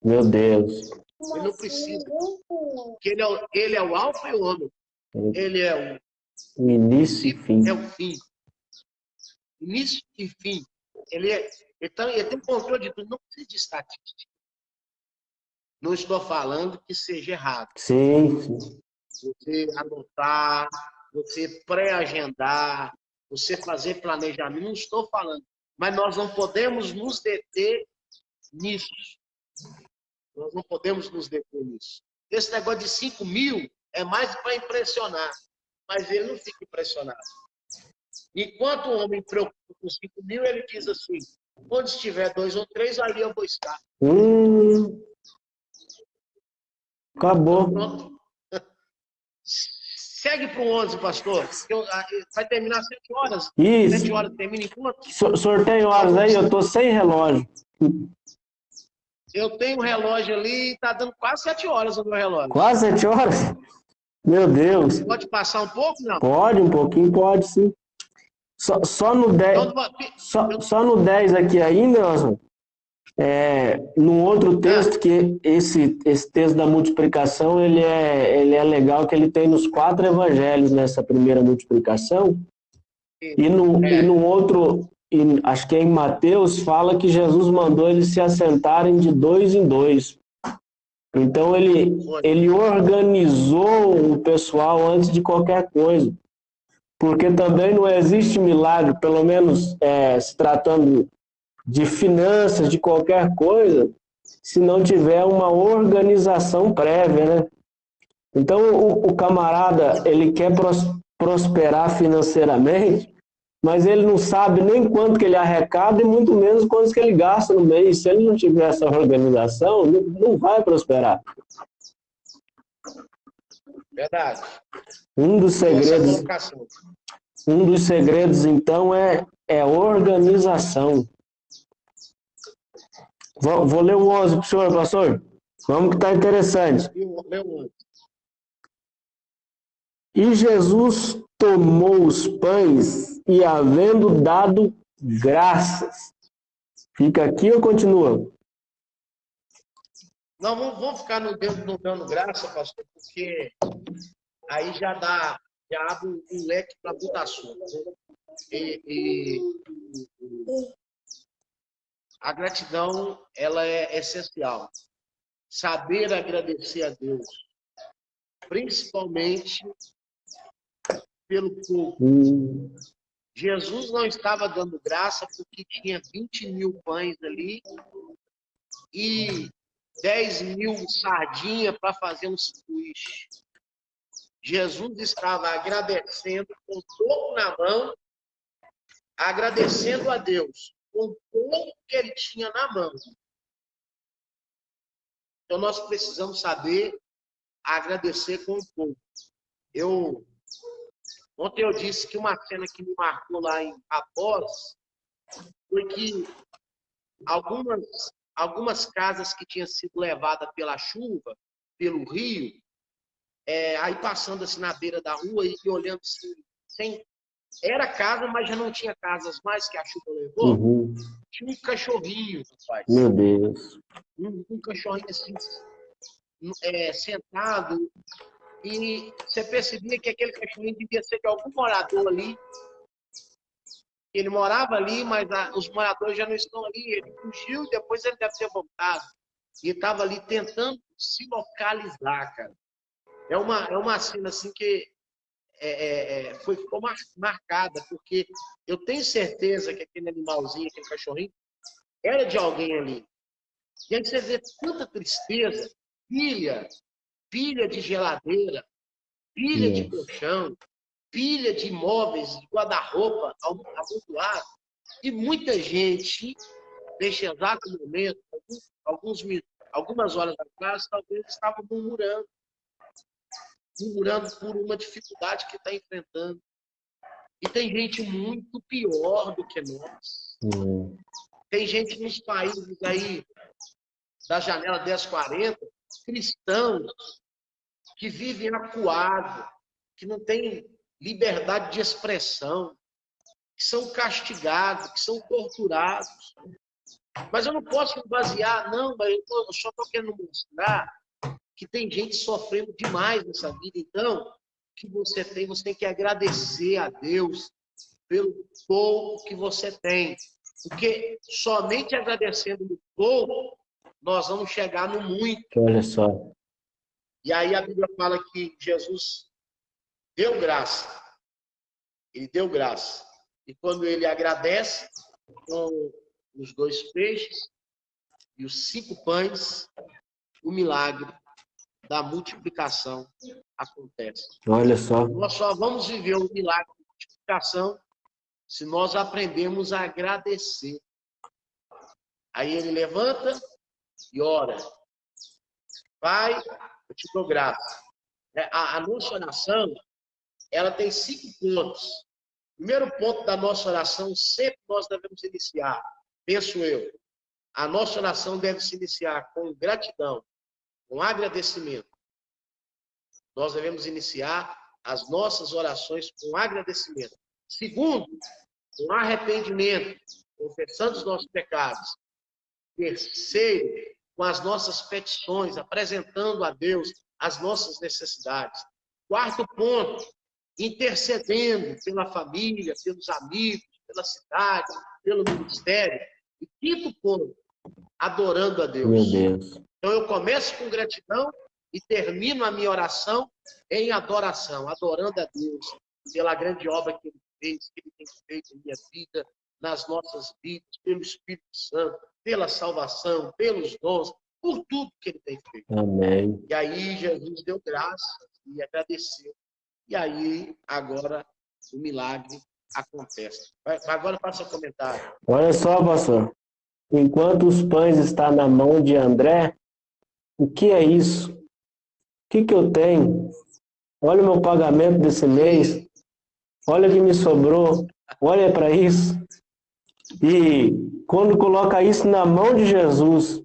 Meu Deus. Ele não precisa. Porque ele é o alfa e o ômega. Ele é o início e fim. É o fim. Início e fim. Ele tem controle de tudo. Não precisa de estatística. Não estou falando que seja errado. Sim. Você anotar, você pré-agendar, você fazer planejamento. Não estou falando. Mas nós não podemos nos deter nisso. Nós não podemos nos deter nisso. Esse negócio de 5 mil é mais para impressionar. Mas ele não fica impressionado. Enquanto o homem preocupa com 5 mil, ele diz assim: onde estiver 2 ou 3, ali eu vou estar. Acabou. Pronto. Segue para o 11, pastor. Vai terminar 7 horas. Isso. 7 horas termina em quanto? Sorteio horas aí, eu estou sem relógio. Eu tenho um relógio ali e está dando quase 7 horas no meu relógio. Quase 7 horas? Meu Deus. Pode passar um pouco, não? Pode, um pouquinho pode, sim. Só no 10. Só no 10 aqui ainda, Nelson. Num outro texto, que esse texto da multiplicação, ele é legal, que ele tem nos 4 evangelhos nessa primeira multiplicação. E no outro, acho que é em Mateus, fala que Jesus mandou eles se assentarem de 2 em 2. Então, ele organizou o pessoal antes de qualquer coisa. Porque também não existe milagre, pelo menos se tratando de finanças, de qualquer coisa, se não tiver uma organização prévia, né? Então, o camarada, ele quer prosperar financeiramente, mas ele não sabe nem quanto que ele arrecada e muito menos quanto que ele gasta no mês. Se ele não tiver essa organização, não vai prosperar. Verdade. Um dos segredos, então, é organização. Vou ler o 11 para o senhor, pastor. Vamos que está interessante. E Jesus tomou os pães e, havendo dado graças. Fica aqui ou continua? Não, vamos ficar no dando graça, pastor, porque aí já abre um leque para muito assunto. E a gratidão, ela é essencial. Saber agradecer a Deus, principalmente pelo pouco. Jesus não estava dando graça porque tinha 20 mil pães ali e 10 mil sardinhas para fazer um sanduíche. Jesus estava agradecendo com pouco na mão, agradecendo a Deus com pouco que ele tinha na mão. Então nós precisamos saber agradecer com pouco. Ontem eu disse que uma cena que me marcou lá em Após foi que algumas casas que tinham sido levadas pela chuva, pelo rio, aí passando assim na beira da rua e olhando assim, era casa, mas já não tinha casas mais que a chuva levou. Tinha um cachorrinho, rapaz. Meu Deus. Um cachorrinho assim, sentado. E você percebia que aquele cachorrinho devia ser de algum morador ali. Ele morava ali, mas os moradores já não estão ali. Ele fugiu, depois ele deve ter voltado. E estava ali tentando se localizar, cara. É uma cena assim que ficou marcada, porque eu tenho certeza que aquele animalzinho, aquele cachorrinho, era de alguém ali. E aí você vê tanta tristeza, pilha de geladeira, pilha de colchão, pilha de móveis, de guarda-roupa amontoado. E muita gente, neste exato momento, algumas horas atrás, talvez estavam murmurando por uma dificuldade que está enfrentando. E tem gente muito pior do que nós. Tem gente nos países aí da janela 1040, cristãos, que vivem acuados, que não têm liberdade de expressão, que são castigados, que são torturados. Mas eu não posso me basear, não, mas eu só estou querendo mostrar que tem gente sofrendo demais nessa vida. Então, o que você tem que agradecer a Deus pelo pouco que você tem. Porque somente agradecendo no pouco, nós vamos chegar no muito. Olha só. E aí a Bíblia fala que Jesus deu graça. Ele deu graça. E quando ele agradece com os 2 peixes e os 5 pães, o milagre da multiplicação acontece. Olha só. Nós só vamos viver o milagre da multiplicação se nós aprendemos a agradecer. Aí ele levanta e ora. Pai, eu te dou graça. A nossa oração, ela tem 5 pontos. Primeiro ponto da nossa oração, sempre nós devemos iniciar, penso eu, a nossa oração deve se iniciar com gratidão, com agradecimento. Nós devemos iniciar as nossas orações com agradecimento. Segundo, com arrependimento, confessando os nossos pecados. Terceiro, com as nossas petições, apresentando a Deus as nossas necessidades. Quarto ponto, intercedendo pela família, pelos amigos, pela cidade, pelo ministério. E quinto ponto, adorando a Deus. Meu Deus. Então eu começo com gratidão e termino a minha oração em adoração, adorando a Deus pela grande obra que Ele fez, que Ele tem feito em minha vida, nas nossas vidas, pelo Espírito Santo, pela salvação, pelos dons, por tudo que Ele tem feito. Amém. E aí Jesus deu graça e agradeceu. E aí, agora, o milagre acontece. Agora passa o comentário. Olha só, pastor. Enquanto os pães estão na mão de André, o que é isso? O que eu tenho? Olha o meu pagamento desse mês. Olha o que me sobrou. Olha para isso. E quando coloca isso na mão de Jesus,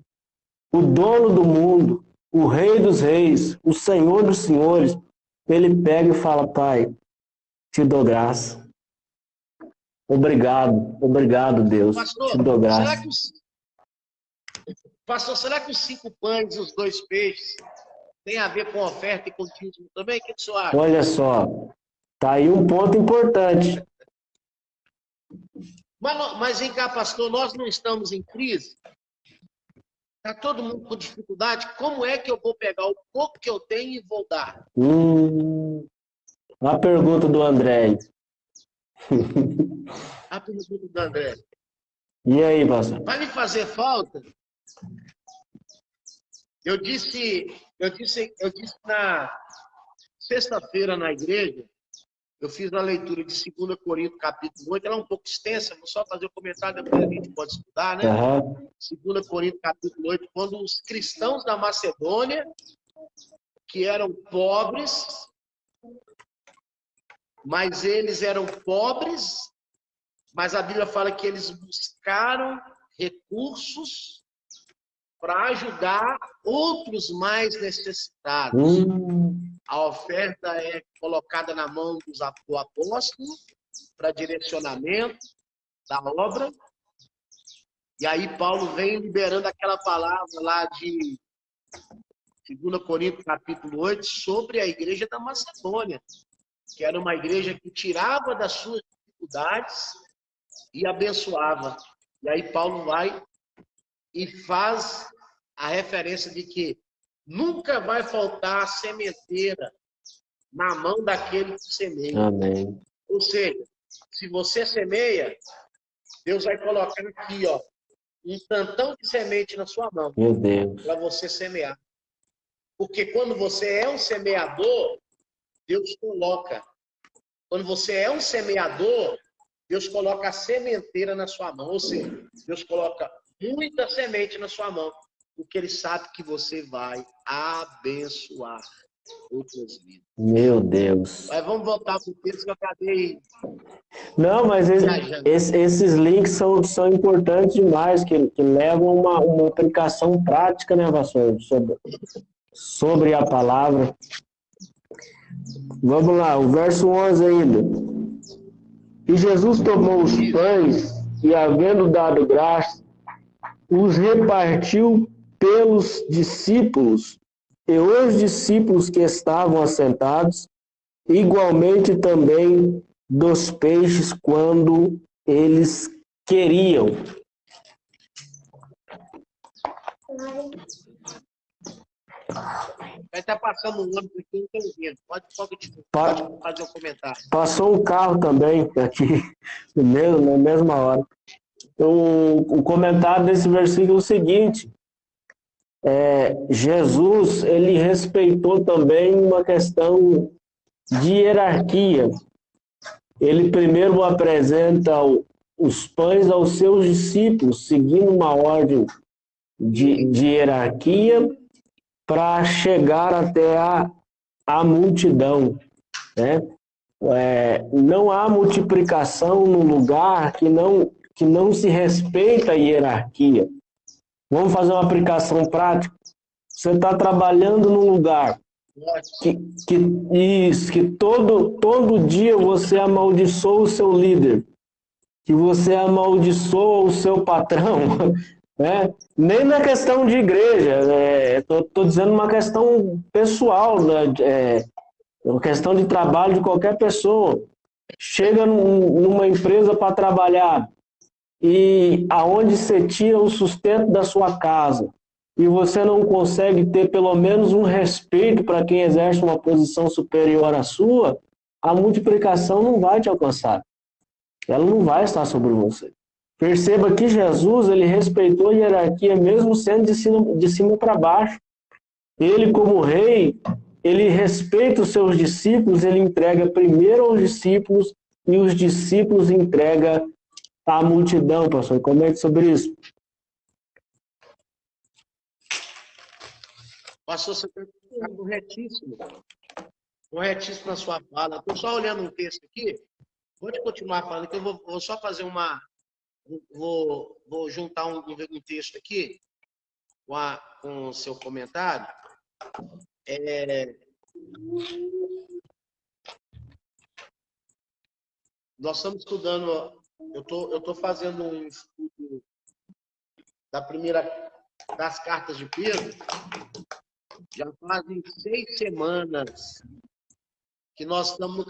o dono do mundo, o Rei dos Reis, o Senhor dos Senhores, ele pega e fala: Pai, te dou graça. Obrigado, Deus. Pastor, te dou graça. Será que os 5 pães e os 2 peixes tem a ver com oferta e com dízimo também? O que o senhor acha? Olha só, tá aí um ponto importante. Mas vem cá, pastor, nós não estamos em crise? Está todo mundo com dificuldade? Como é que eu vou pegar o pouco que eu tenho e vou dar? A pergunta do André. A pergunta do André. E aí, pastor? Vai me fazer falta? Eu disse na sexta-feira na igreja, eu fiz a leitura de 2 Coríntios, capítulo 8, ela é um pouco extensa, vou só fazer o comentário, depois a gente pode estudar, né? 2 Coríntios, capítulo 8, quando os cristãos da Macedônia, que eram pobres, mas eles eram pobres, mas a Bíblia fala que eles buscaram recursos para ajudar outros mais necessitados. A oferta é colocada na mão do apóstolo para direcionamento da obra. E aí Paulo vem liberando aquela palavra lá de 2 Coríntios, capítulo 8, sobre a igreja da Macedônia, que era uma igreja que tirava das suas dificuldades e abençoava. E aí Paulo vai e faz a referência de que nunca vai faltar sementeira na mão daquele que semeia. Amém. Ou seja, se você semeia, Deus vai colocar aqui, ó, um tantão de semente na sua mão. Meu Deus. Para você semear. Porque quando você é um semeador, Deus coloca. Quando você é um semeador, Deus coloca a sementeira na sua mão. Ou seja, Deus coloca muita semente na sua mão, porque Ele sabe que você vai abençoar outras vidas. Meu Deus. Mas vamos voltar para o texto que eu acabei. Não, mas esses links são importantes demais, que levam uma aplicação prática, né, pastor? Sobre a palavra. Vamos lá, o verso 11 ainda. E Jesus tomou os pães e, havendo dado graça, os repartiu pelos discípulos, e os discípulos que estavam assentados, igualmente também dos peixes, quando eles queriam. Vai estar passando um ônibus aqui, não estou ouvindo. Pode fazer um comentário. Passou um carro também aqui, na mesma hora. O comentário desse versículo é o seguinte: Jesus, ele respeitou também uma questão de hierarquia. Ele primeiro apresenta os pães aos seus discípulos, seguindo uma ordem de hierarquia, para chegar até a multidão, né? Não há multiplicação num lugar que não se respeita a hierarquia. Vamos fazer uma aplicação prática? Você está trabalhando num lugar que todo dia você amaldiçoa o seu líder, que você amaldiçoa o seu patrão, né? Nem na questão de igreja, estou dizendo uma questão pessoal, né? Uma questão de trabalho de qualquer pessoa. Chega numa empresa para trabalhar e aonde você tira o sustento da sua casa e você não consegue ter pelo menos um respeito para quem exerce uma posição superior à sua, a multiplicação não vai te alcançar. Ela não vai estar sobre você. Perceba que Jesus, ele respeitou a hierarquia mesmo sendo de cima para baixo. Ele, como rei, ele respeita os seus discípulos, ele entrega primeiro aos discípulos e os discípulos entrega à multidão, pastor. Comente sobre isso. Pastor, você está corretíssimo. Corretíssimo na sua fala. Estou só olhando um texto aqui. Pode continuar falando, que eu vou só fazer uma... Vou juntar um texto aqui com o seu comentário. Nós estamos estudando... Eu estou fazendo um estudo das cartas de Pedro. Já fazem 6 semanas que nós estamos do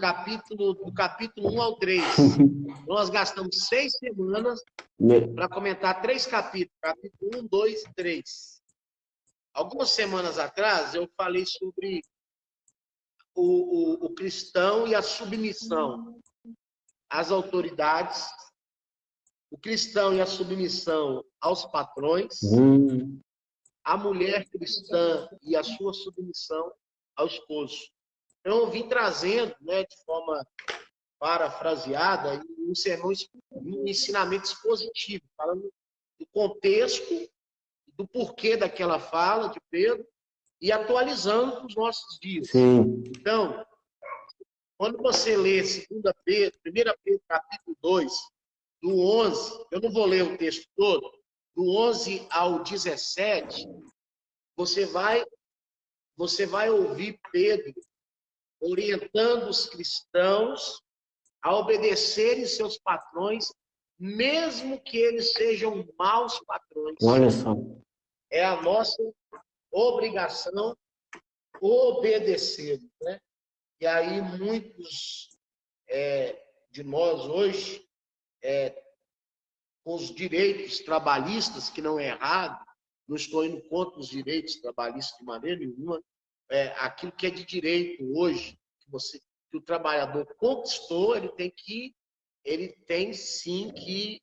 capítulo 1 ao 3. Nós gastamos 6 semanas para comentar 3 capítulos. Capítulo 1, 2 e 3. Algumas semanas atrás, eu falei sobre o cristão e a submissão às autoridades, o cristão e a submissão aos patrões, a mulher cristã e a sua submissão ao esposo. Então, eu vim trazendo, né, de forma parafraseada, um sermão, um ensinamento expositivo, falando do contexto, do porquê daquela fala de Pedro e atualizando para os nossos dias. Sim. Então, quando você lê 2 Pedro, 1 Pedro, capítulo 2, do 11, eu não vou ler o texto todo, do 11 ao 17, você vai ouvir Pedro orientando os cristãos a obedecerem seus patrões, mesmo que eles sejam maus patrões. Olha só. É a nossa obrigação obedecer, né? E aí muitos de nós hoje, com os direitos trabalhistas, que não é errado, não estou indo contra os direitos trabalhistas de maneira nenhuma, aquilo que é de direito hoje, que o trabalhador conquistou, ele tem sim que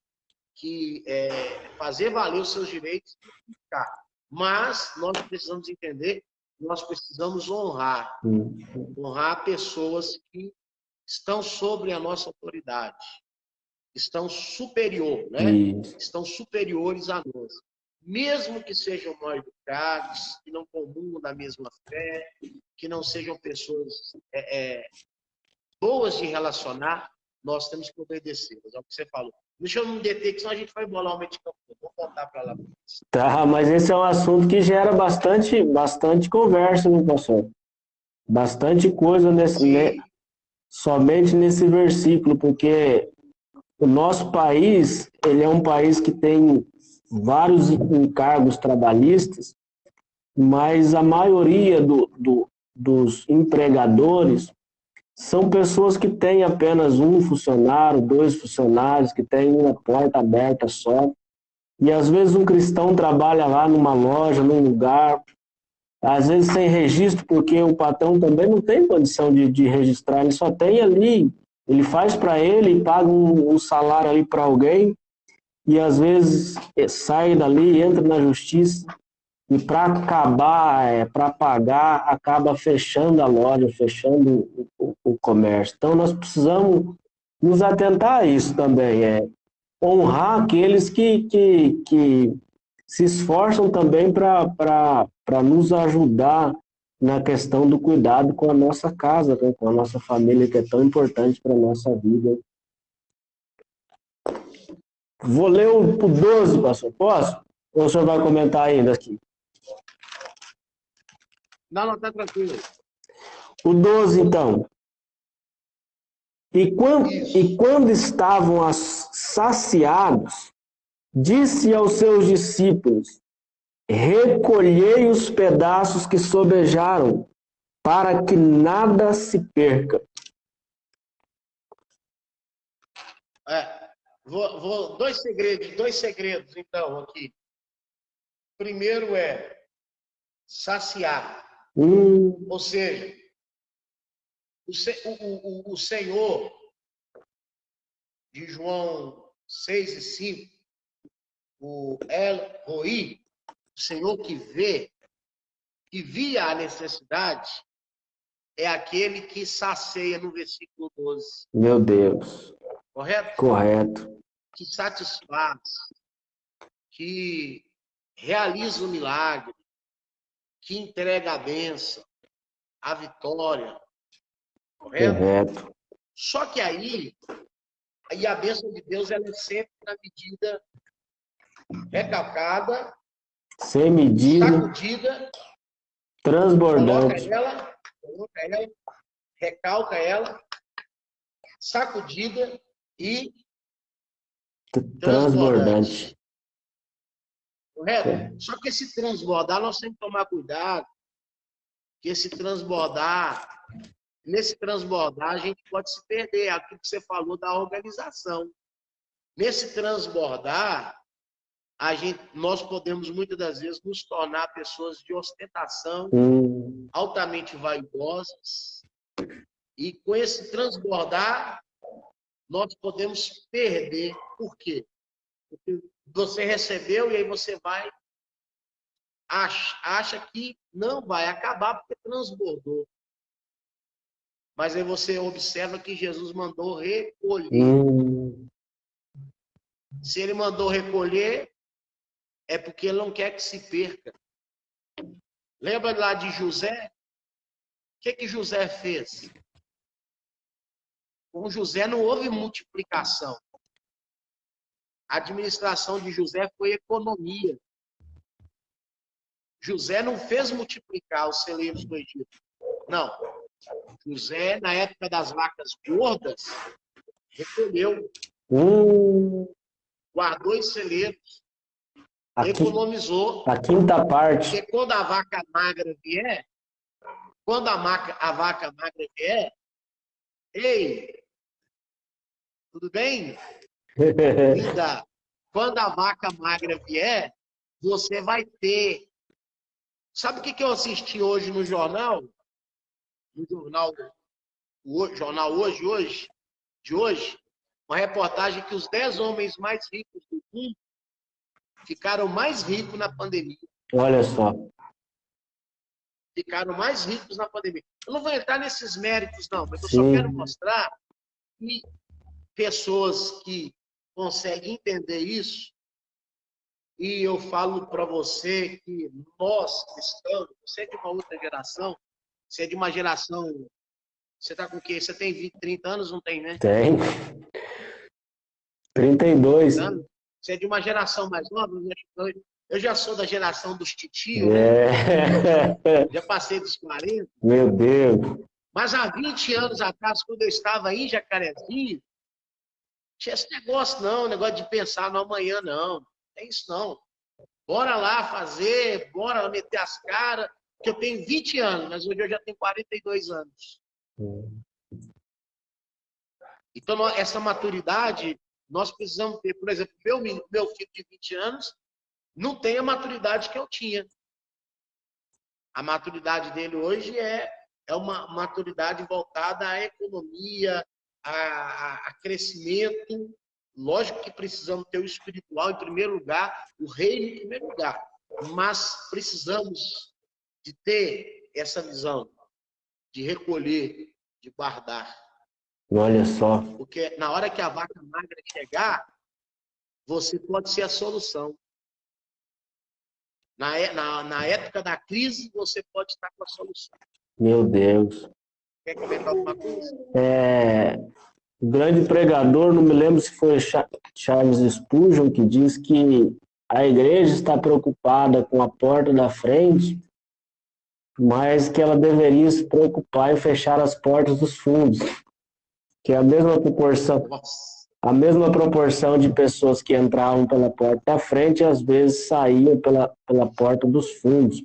fazer valer os seus direitos. Mas nós precisamos entender, nós precisamos honrar pessoas que estão sobre a nossa autoridade, estão superior, né? Estão superiores a nós. Mesmo que sejam mal educados, que não comungam da mesma fé, que não sejam pessoas boas de relacionar, nós temos que obedecê-las. É o que você falou. Deixa eu não deter, que senão a gente vai embolar o meio de campo. Vou voltar para lá. Tá, mas esse é um assunto que gera bastante conversa, né, pastor? Bastante coisa somente nesse versículo, porque o nosso país, ele é um país que tem vários encargos trabalhistas, mas a maioria dos empregadores são pessoas que têm apenas um funcionário, 2 funcionários, que têm uma porta aberta só. E às vezes um cristão trabalha lá numa loja, num lugar, às vezes sem registro, porque o patrão também não tem condição de registrar, ele só tem ali, ele faz para ele, paga um salário ali para alguém, e às vezes sai dali, entra na justiça, e para acabar, para pagar, acaba fechando a loja, fechando o comércio. Então nós precisamos nos atentar a isso também, honrar aqueles que se esforçam também para nos ajudar na questão do cuidado com a nossa casa, né? Com a nossa família, que é tão importante para a nossa vida. Vou ler o 12, pastor. Posso? Ou o senhor vai comentar ainda aqui? Não, está tranquilo. O 12, então. E quando estavam saciados, disse aos seus discípulos: recolhei os pedaços que sobejaram, para que nada se perca. Dois segredos, então, aqui. Primeiro é saciar. Ou seja, o Senhor, de João 6 e 5, o El Roi, o Senhor que via a necessidade, é aquele que sacia no versículo 12. Meu Deus. Correto? Correto. Que satisfaz, que realiza o milagre, que entrega a bênção, a vitória. Correto? Correto. Só que aí a bênção de Deus ela é sempre na medida recalcada, Sem medida, sacudida, transbordante. coloca ela, recalca ela, sacudida e transbordante. Correto? Só que esse transbordar, nós temos que tomar cuidado, que nesse transbordar, a gente pode se perder. Aquilo que você falou da organização. Nesse transbordar, nós podemos, muitas das vezes, nos tornar pessoas de ostentação, altamente vaidosas. E com esse transbordar, nós podemos perder. Por quê? Porque você recebeu e aí você vai, acha que não vai acabar porque transbordou. Mas aí você observa que Jesus mandou recolher. Se ele mandou recolher, é porque ele não quer que se perca. Lembra lá de José? O que José fez? Com José não houve multiplicação. A administração de José foi economia. José não fez multiplicar os celeiros do Egito. Não. José, na época das vacas gordas, recolheu. Guardou os celeiros. Economizou. A quinta parte. Porque quando a vaca magra vier, ei, tudo bem? Linda, quando a vaca magra vier, você vai ter. Sabe o que eu assisti hoje no jornal? No jornal de hoje, uma reportagem que os 10 homens mais ricos do mundo ficaram mais ricos na pandemia. Olha só. Ficaram mais ricos na pandemia. Eu não vou entrar nesses méritos, não, mas eu Sim. só quero mostrar que pessoas que conseguem entender isso, e eu falo para você que nós cristãos, você é de uma outra geração, você é de uma geração. Você está com o quê? Você tem 20, 30 anos? Não tem, né? Tem. 32. Você é de uma geração mais nova? Eu já sou da geração dos titios, né? Já passei dos 40. Meu Deus. Mas há 20 anos atrás, quando eu estava em Jacarezinho, tinha esse negócio não, negócio de pensar no amanhã, não. Não é isso, não. Bora lá fazer, bora meter as caras, porque eu tenho 20 anos, mas hoje eu já tenho 42 anos. Então, essa maturidade, nós precisamos ter. Por exemplo, meu filho de 20 anos não tem a maturidade que eu tinha. A maturidade dele hoje é uma maturidade voltada à economia, a crescimento. Lógico que precisamos ter o espiritual em primeiro lugar, o reino em primeiro lugar. Mas precisamos de ter essa visão, de recolher, de guardar. Olha só. Porque na hora que a vaca magra chegar, você pode ser a solução. Na época da crise, você pode estar com a solução. Meu Deus. Quer comentar alguma coisa? O grande pregador, não me lembro se foi Charles Spurgeon, que diz que a igreja está preocupada com a porta da frente, mas que ela deveria se preocupar em fechar as portas dos fundos. Que é a mesma proporção de pessoas que entravam pela porta da frente e às vezes saíam pela porta dos fundos.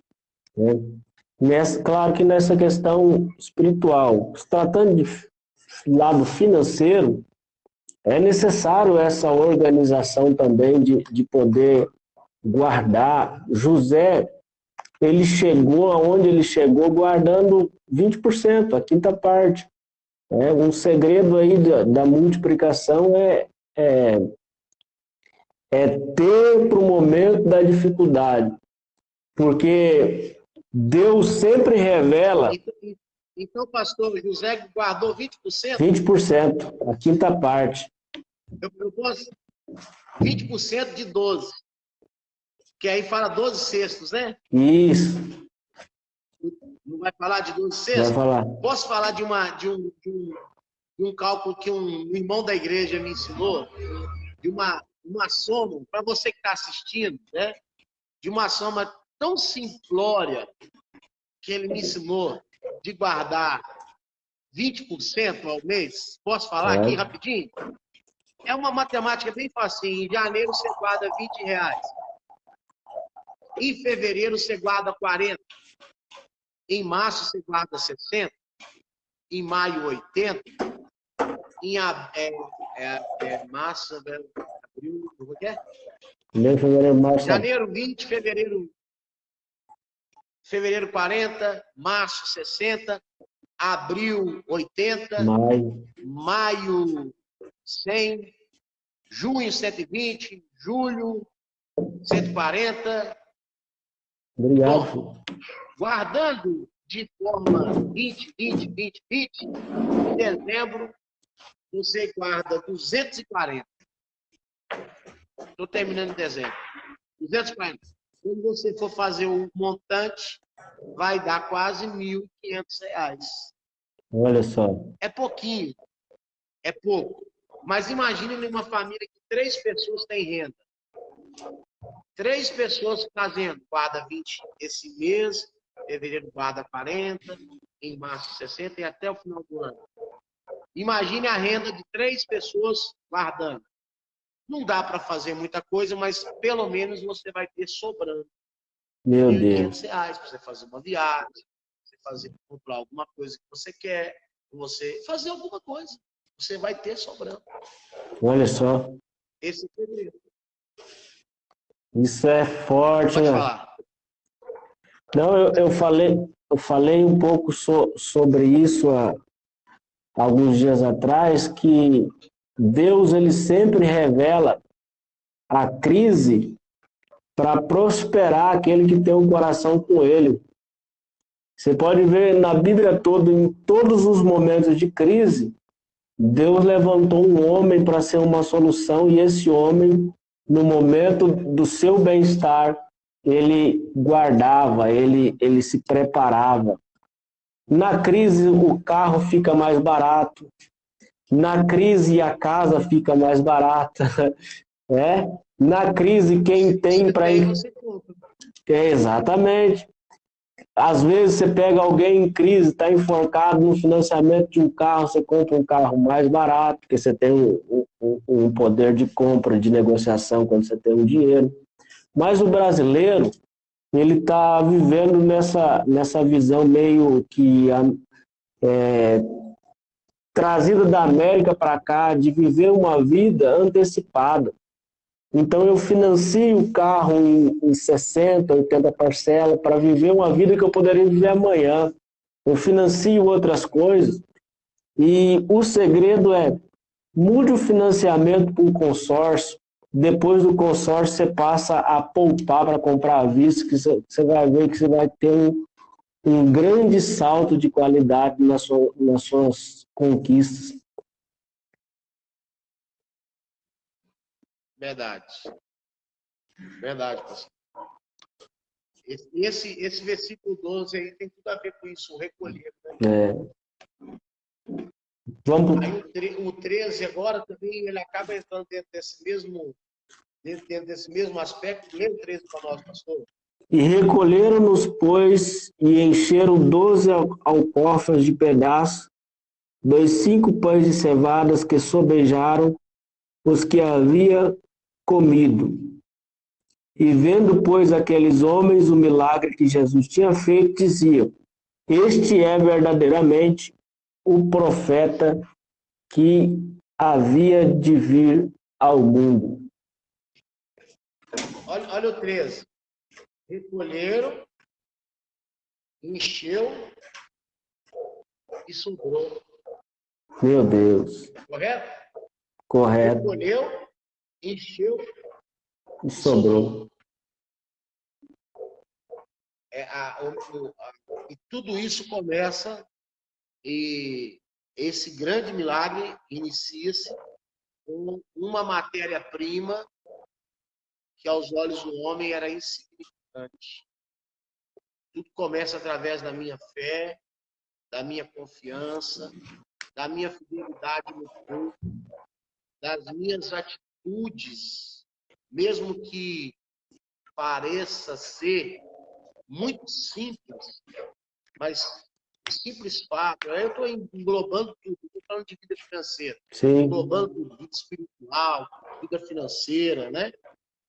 Né? Claro que nessa questão espiritual, se tratando de lado financeiro, é necessário essa organização também de poder guardar. José, ele chegou aonde ele chegou guardando 20%, a quinta parte. Um segredo aí da multiplicação é ter para o momento da dificuldade. Porque Deus sempre revela Então, pastor José guardou 20%? 20%, a quinta parte. Eu posso 20% de 12. Que aí fala 12 cestos, né? Isso. Não vai falar de 12 Vai cestos? falar. Posso falar de um cálculo que um irmão da igreja me ensinou? De uma soma, para você que está assistindo, né? De uma soma tão simplória que ele me ensinou de guardar 20% ao mês. Posso falar aqui rapidinho? É uma matemática bem facinho. Em janeiro você guarda R$20. Em fevereiro você guarda 40. Em março você guarda 60. Em maio 80. Em março, abril, como é? Fevereiro, março. Janeiro 20, fevereiro 40, março 60, abril 80, maio 100, junho 120, julho 140. Obrigado. Bom, guardando de forma 20, em dezembro você guarda 240. Estou terminando em dezembro. 240. Quando você for fazer o montante, vai dar quase R$1.500. Olha só. É pouquinho, é pouco. Mas imagine uma família que 3 pessoas têm renda. 3 pessoas fazendo, guarda 20 esse mês, fevereiro guarda 40, em março 60 e até o final do ano. Imagine a renda de 3 pessoas guardando. Não dá para fazer muita coisa, mas pelo menos você vai ter sobrando Meu R$1.500 Deus. para você fazer uma viagem, comprar alguma coisa que você quer, você fazer alguma coisa. Você vai ter sobrando. Olha só. Esse é o segredo. Isso é forte, Pode né? falar. Não, eu falei um pouco sobre isso há alguns dias atrás, que Deus ele sempre revela a crise para prosperar aquele que tem um coração com ele. Você pode ver na Bíblia toda, em todos os momentos de crise, Deus levantou um homem para ser uma solução, e esse homem, no momento do seu bem-estar, ele guardava, ele se preparava. Na crise, o carro fica mais barato. Na crise, a casa fica mais barata. Na crise, quem tem para... Exatamente. Às vezes você pega alguém em crise, está enforcado no financiamento de um carro, você compra um carro mais barato, porque você tem um poder de compra, de negociação quando você tem um dinheiro. Mas o brasileiro, ele está vivendo nessa visão meio que trazida da América para cá, de viver uma vida antecipada. Então eu financio o carro em 60, 80 parcelas para viver uma vida que eu poderia viver amanhã. Eu financio outras coisas, e o segredo é: mude o financiamento para um consórcio. Depois do consórcio você passa a poupar para comprar à vista, que você vai ver que você vai ter um grande salto de qualidade nas suas conquistas. Verdade. Verdade, pastor. Esse versículo 12 aí tem tudo a ver com isso, o recolher. Né? Vamos... Aí o 13 agora também, ele acaba entrando dentro desse mesmo aspecto. Lê o 13 para nós, pastor. E recolheram-nos, pois, e encheram 12 alcofas de pedaços, 5 pães de cevadas que sobejaram os que havia comido. E vendo, pois, aqueles homens o milagre que Jesus tinha feito, diziam: este é verdadeiramente o profeta que havia de vir ao mundo. Olha o 13. Recolheram, encheu e sobrou. Meu Deus. Correto? Correto. Recolheu, encheu e sobrou. E tudo isso começa E esse grande milagre inicia-se com uma matéria-prima que aos olhos do homem era insignificante. Tudo começa através da minha fé, da minha confiança, da minha fidelidade no corpo, das minhas atitudes, mesmo que pareça ser muito simples, mas simples fato. Eu estou englobando tudo, estou falando de vida financeira, Sim. englobando tudo, vida espiritual, vida financeira, né?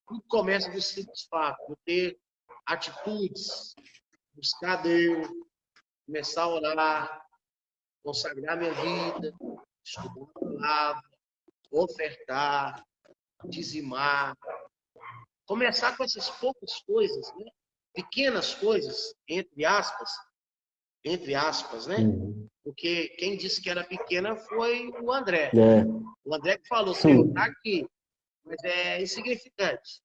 Tudo começa do simples fato, de ter atitudes, buscar Deus, começar a orar, consagrar minha vida, estudar a palavra, ofertar, dizimar, começar com essas poucas coisas, né? Pequenas coisas, entre aspas, né? Uhum. Porque quem disse que era pequena foi o André. É. O André que falou, Senhor, está aqui, mas é insignificante.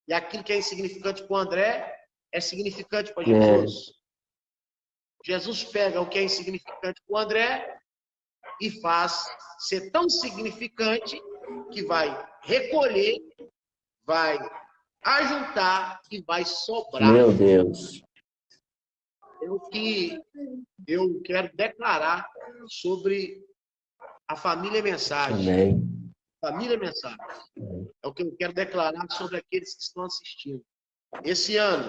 E aquilo que é insignificante para o André é significante para Jesus. Jesus pega o que é insignificante para o André e faz ser tão significante que vai recolher, vai ajuntar e vai sobrar. Meu Deus. É o que eu quero declarar sobre a família Mensagem. Amém. Família Mensagem. É o que eu quero declarar sobre aqueles que estão assistindo. Esse ano,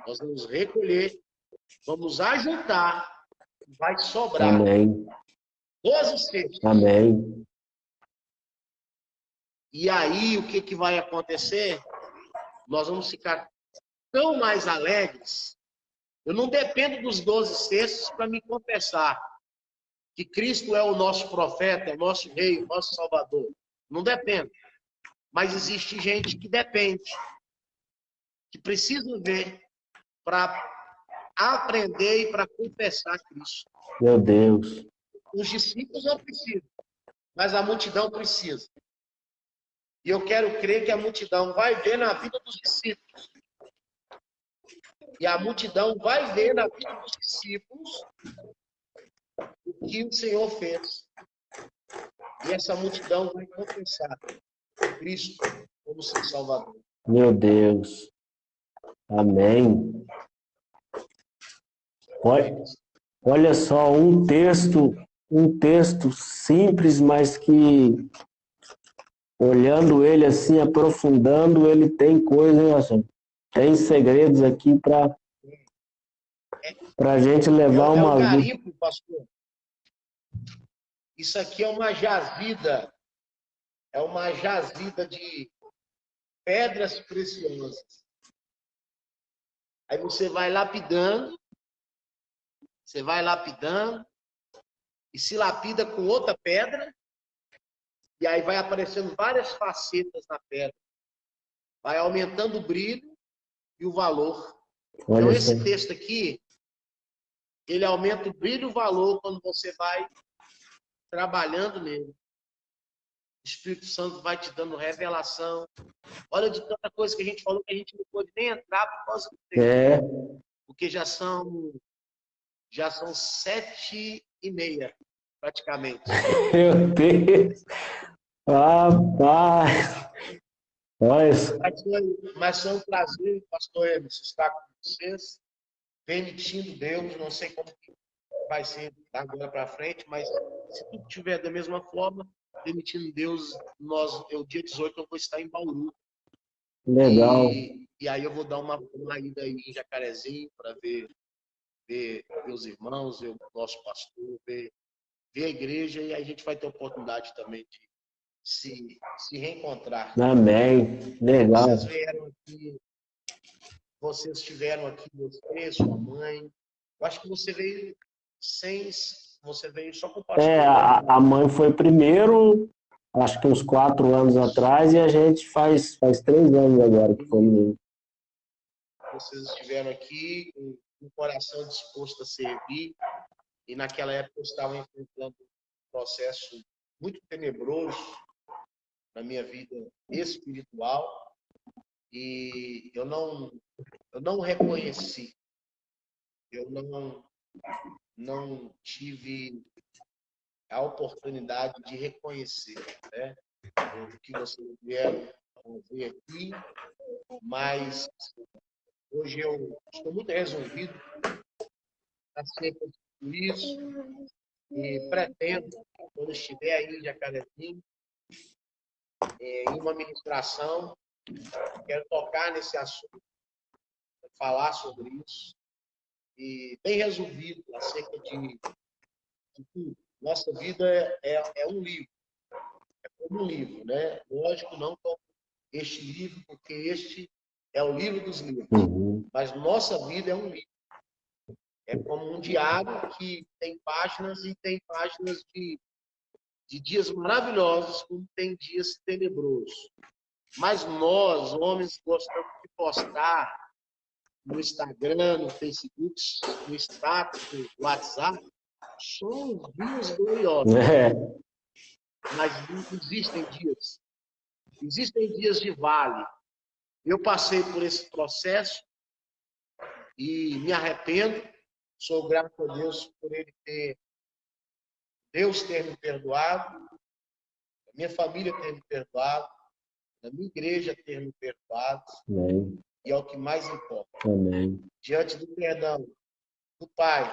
nós vamos recolher, vamos ajuntar, vai sobrar. Amém. 12 cestos. Amém. E aí, o que vai acontecer? Nós vamos ficar tão mais alegres. Eu não dependo dos 12 cestos para me confessar que Cristo é o nosso profeta, é o nosso rei, o nosso salvador. Não dependo. Mas existe gente que depende, que precisa ver para aprender e para confessar Cristo. Meu Deus. Os discípulos não precisam, mas a multidão precisa. E eu quero crer que a multidão vai ver na vida dos discípulos. E a multidão vai ver na vida dos discípulos o que o Senhor fez. E essa multidão vai confessar Cristo como seu Salvador. Meu Deus. Amém. Olha só, um texto simples, mas que, olhando ele assim, aprofundando, ele tem coisas, tem segredos aqui para a gente levar uma vida. É um garimpo, pastor. Isso aqui é uma jazida de pedras preciosas. Aí você vai lapidando, e se lapida com outra pedra, e aí vai aparecendo várias facetas na pedra. Vai aumentando o brilho e o valor. Então, esse texto aqui, ele aumenta o brilho e o valor quando você vai trabalhando nele. O Espírito Santo vai te dando revelação. Olha de tanta coisa que a gente falou que a gente não pôde nem entrar por causa do tempo. Porque já são 7h30, praticamente. Meu Deus! Rapaz! Olha isso. Mas foi um prazer, pastor Emerson, estar com vocês, permitindo Deus, não sei como vai ser agora para frente, mas se tudo estiver da mesma forma, permitindo Deus, o dia 18 eu vou estar em Bauru. Legal. E aí eu vou dar uma ida aí em Jacarezinho para ver meus irmãos, ver o nosso pastor, ver a igreja, e aí a gente vai ter oportunidade também de se reencontrar. Amém. Legal. Vocês estiveram aqui, você, sua mãe. Eu acho que você veio só com o pastor. A mãe foi primeiro, acho que uns 4 anos atrás, e a gente faz 3 anos agora que fomos. Vocês estiveram aqui com o coração disposto a servir, e naquela época eu estava enfrentando um processo muito tenebroso na minha vida espiritual, e eu não reconheci, eu não tive a oportunidade de reconhecer, né, o que vocês vieram fazer aqui, mas hoje eu estou muito resolvido a ser por isso e pretendo, quando estiver aí em Jacarezinho, em uma ministração, quero tocar nesse assunto, falar sobre isso, e bem resolvido acerca de tudo. Nossa vida é um livro, como um livro, né? Lógico, não como este livro, porque este é o livro dos livros. Mas nossa vida é um livro. É como um diário que tem páginas e tem páginas de dias maravilhosos, como tem dias tenebrosos. Mas nós, homens, gostamos de postar no Instagram, no Facebook, no status, no WhatsApp, são os dias gloriosos. Mas existem dias de vale. Eu passei por esse processo e me arrependo. Sou grato a Deus por Deus ter me perdoado, a minha família ter me perdoado, a minha igreja ter me perdoado. Amém. E é o que mais importa. Amém. Diante do perdão do pai,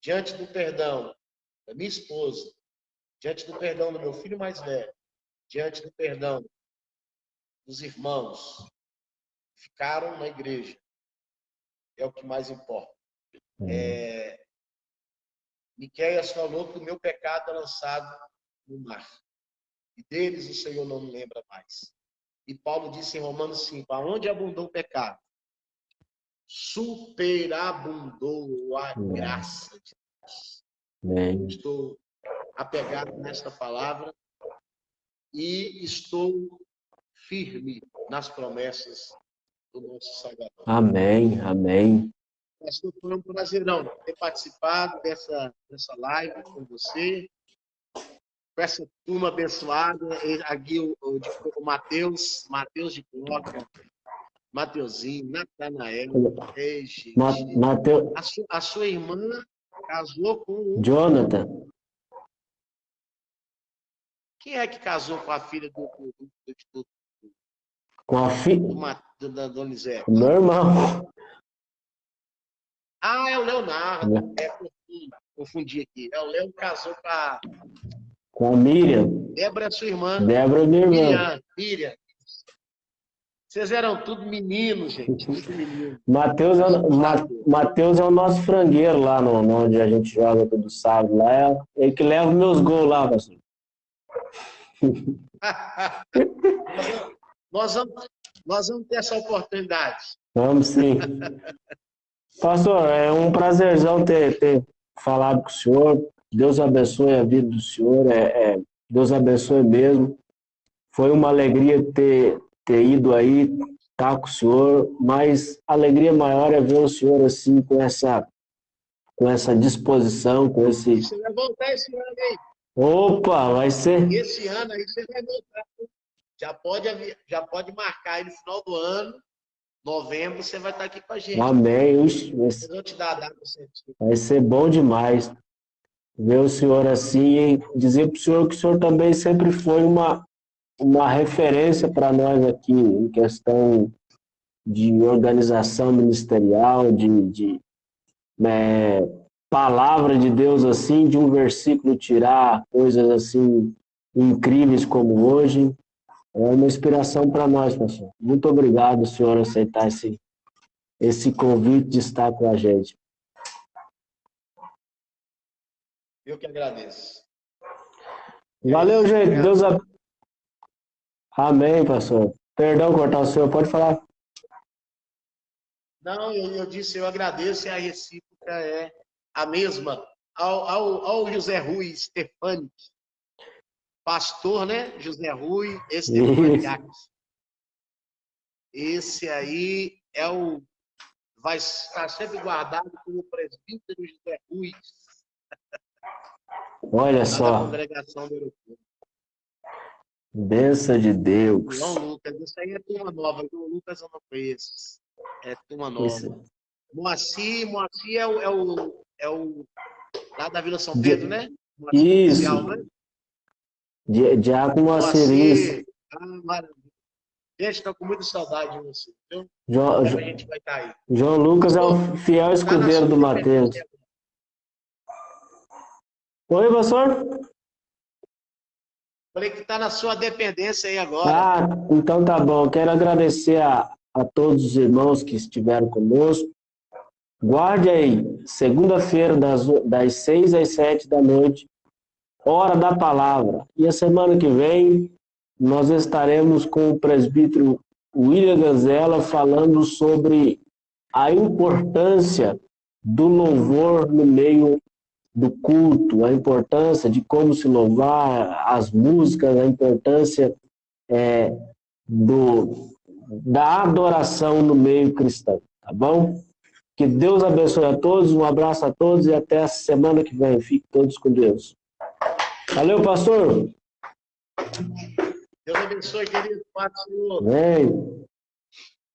diante do perdão da minha esposa, diante do perdão do meu filho mais velho, diante do perdão dos irmãos que ficaram na igreja, é o que mais importa. Miqueias falou que o meu pecado é lançado no mar. E deles o Senhor não me lembra mais. E Paulo disse em Romanos 5, aonde abundou o pecado, superabundou a graça de Deus. Amém. Estou apegado nesta palavra e estou firme nas promessas do nosso Salvador. Amém. Amém. Pastor, foi um prazerão ter participado dessa live com você, com essa turma abençoada. Aqui o Mateus de Coca, Mateuzinho, Natanael. Ei, gente. Mateus. A sua irmã casou com o Jonathan. Quem é que casou com a filha Com a filha da Donizete? meu irmão. Ah, é o Leonardo. Confundi aqui. É o Léo que casou com a Miriam. Débora é sua irmã. Débora é minha irmã. Miriam. Vocês eram tudo meninos, gente. Tudo menino. Mateus é o nosso frangueiro lá onde a gente joga todo sábado. Lá é ele que leva meus gols lá, pastor. Nós vamos ter essa oportunidade. Vamos sim. Pastor, é um prazerzão ter falado com o senhor. Deus abençoe a vida do senhor. Deus abençoe mesmo. Foi uma alegria ter ido aí, estar com o senhor, mas a alegria maior é ver o senhor assim, com essa disposição, com esse... Você vai voltar esse ano aí. Opa, vai ser... Esse ano aí você vai voltar. Já pode marcar aí no final do ano, novembro, você vai estar aqui com a gente. Amém. Eu vou te dar a data certinha. Vai ser bom demais ver o senhor assim e dizer para o senhor que o senhor também sempre foi uma referência para nós aqui em questão de organização ministerial, de palavra de Deus assim, de um versículo tirar coisas assim incríveis como hoje. É uma inspiração para nós, pastor. Muito obrigado, senhor, aceitar esse convite de estar com a gente. Eu que agradeço. Valeu, gente. Deus Amém, pastor. Perdão cortar o senhor, pode falar. Não, eu disse, eu agradeço, e a recíproca é a mesma. Ao José Rui Stefani, pastor, né? José Rui Stefani. Esse aí vai estar sempre guardado como presbítero José Rui. Olha só. Da congregação do aeroporto. Bênção de Deus. João Lucas, isso aí é turma nova. João Lucas eu não conheço. É turma nova. Moacir é o é o lá da Vila São Pedro, né? Isso. Oficial, né? Diácono Moacir. Moacir. Maravilha. Gente, estou com muita saudade de você. Viu? A gente vai estar aí. João Lucas é o fiel escudeiro do Mateus. Oi, pastor? Falei que está na sua dependência aí agora. Ah, então tá bom. Quero agradecer a todos os irmãos que estiveram conosco. Guarde aí, segunda-feira, das 6 às 7 da noite, hora da palavra. E a semana que vem, nós estaremos com o presbítero William Gazella falando sobre a importância do louvor no meio do culto, a importância de como se louvar, as músicas, a importância da adoração no meio cristão, tá bom? Que Deus abençoe a todos, um abraço a todos e até a semana que vem. Fiquem todos com Deus. Valeu, pastor! Deus abençoe, querido. Paz do Senhor. Amém.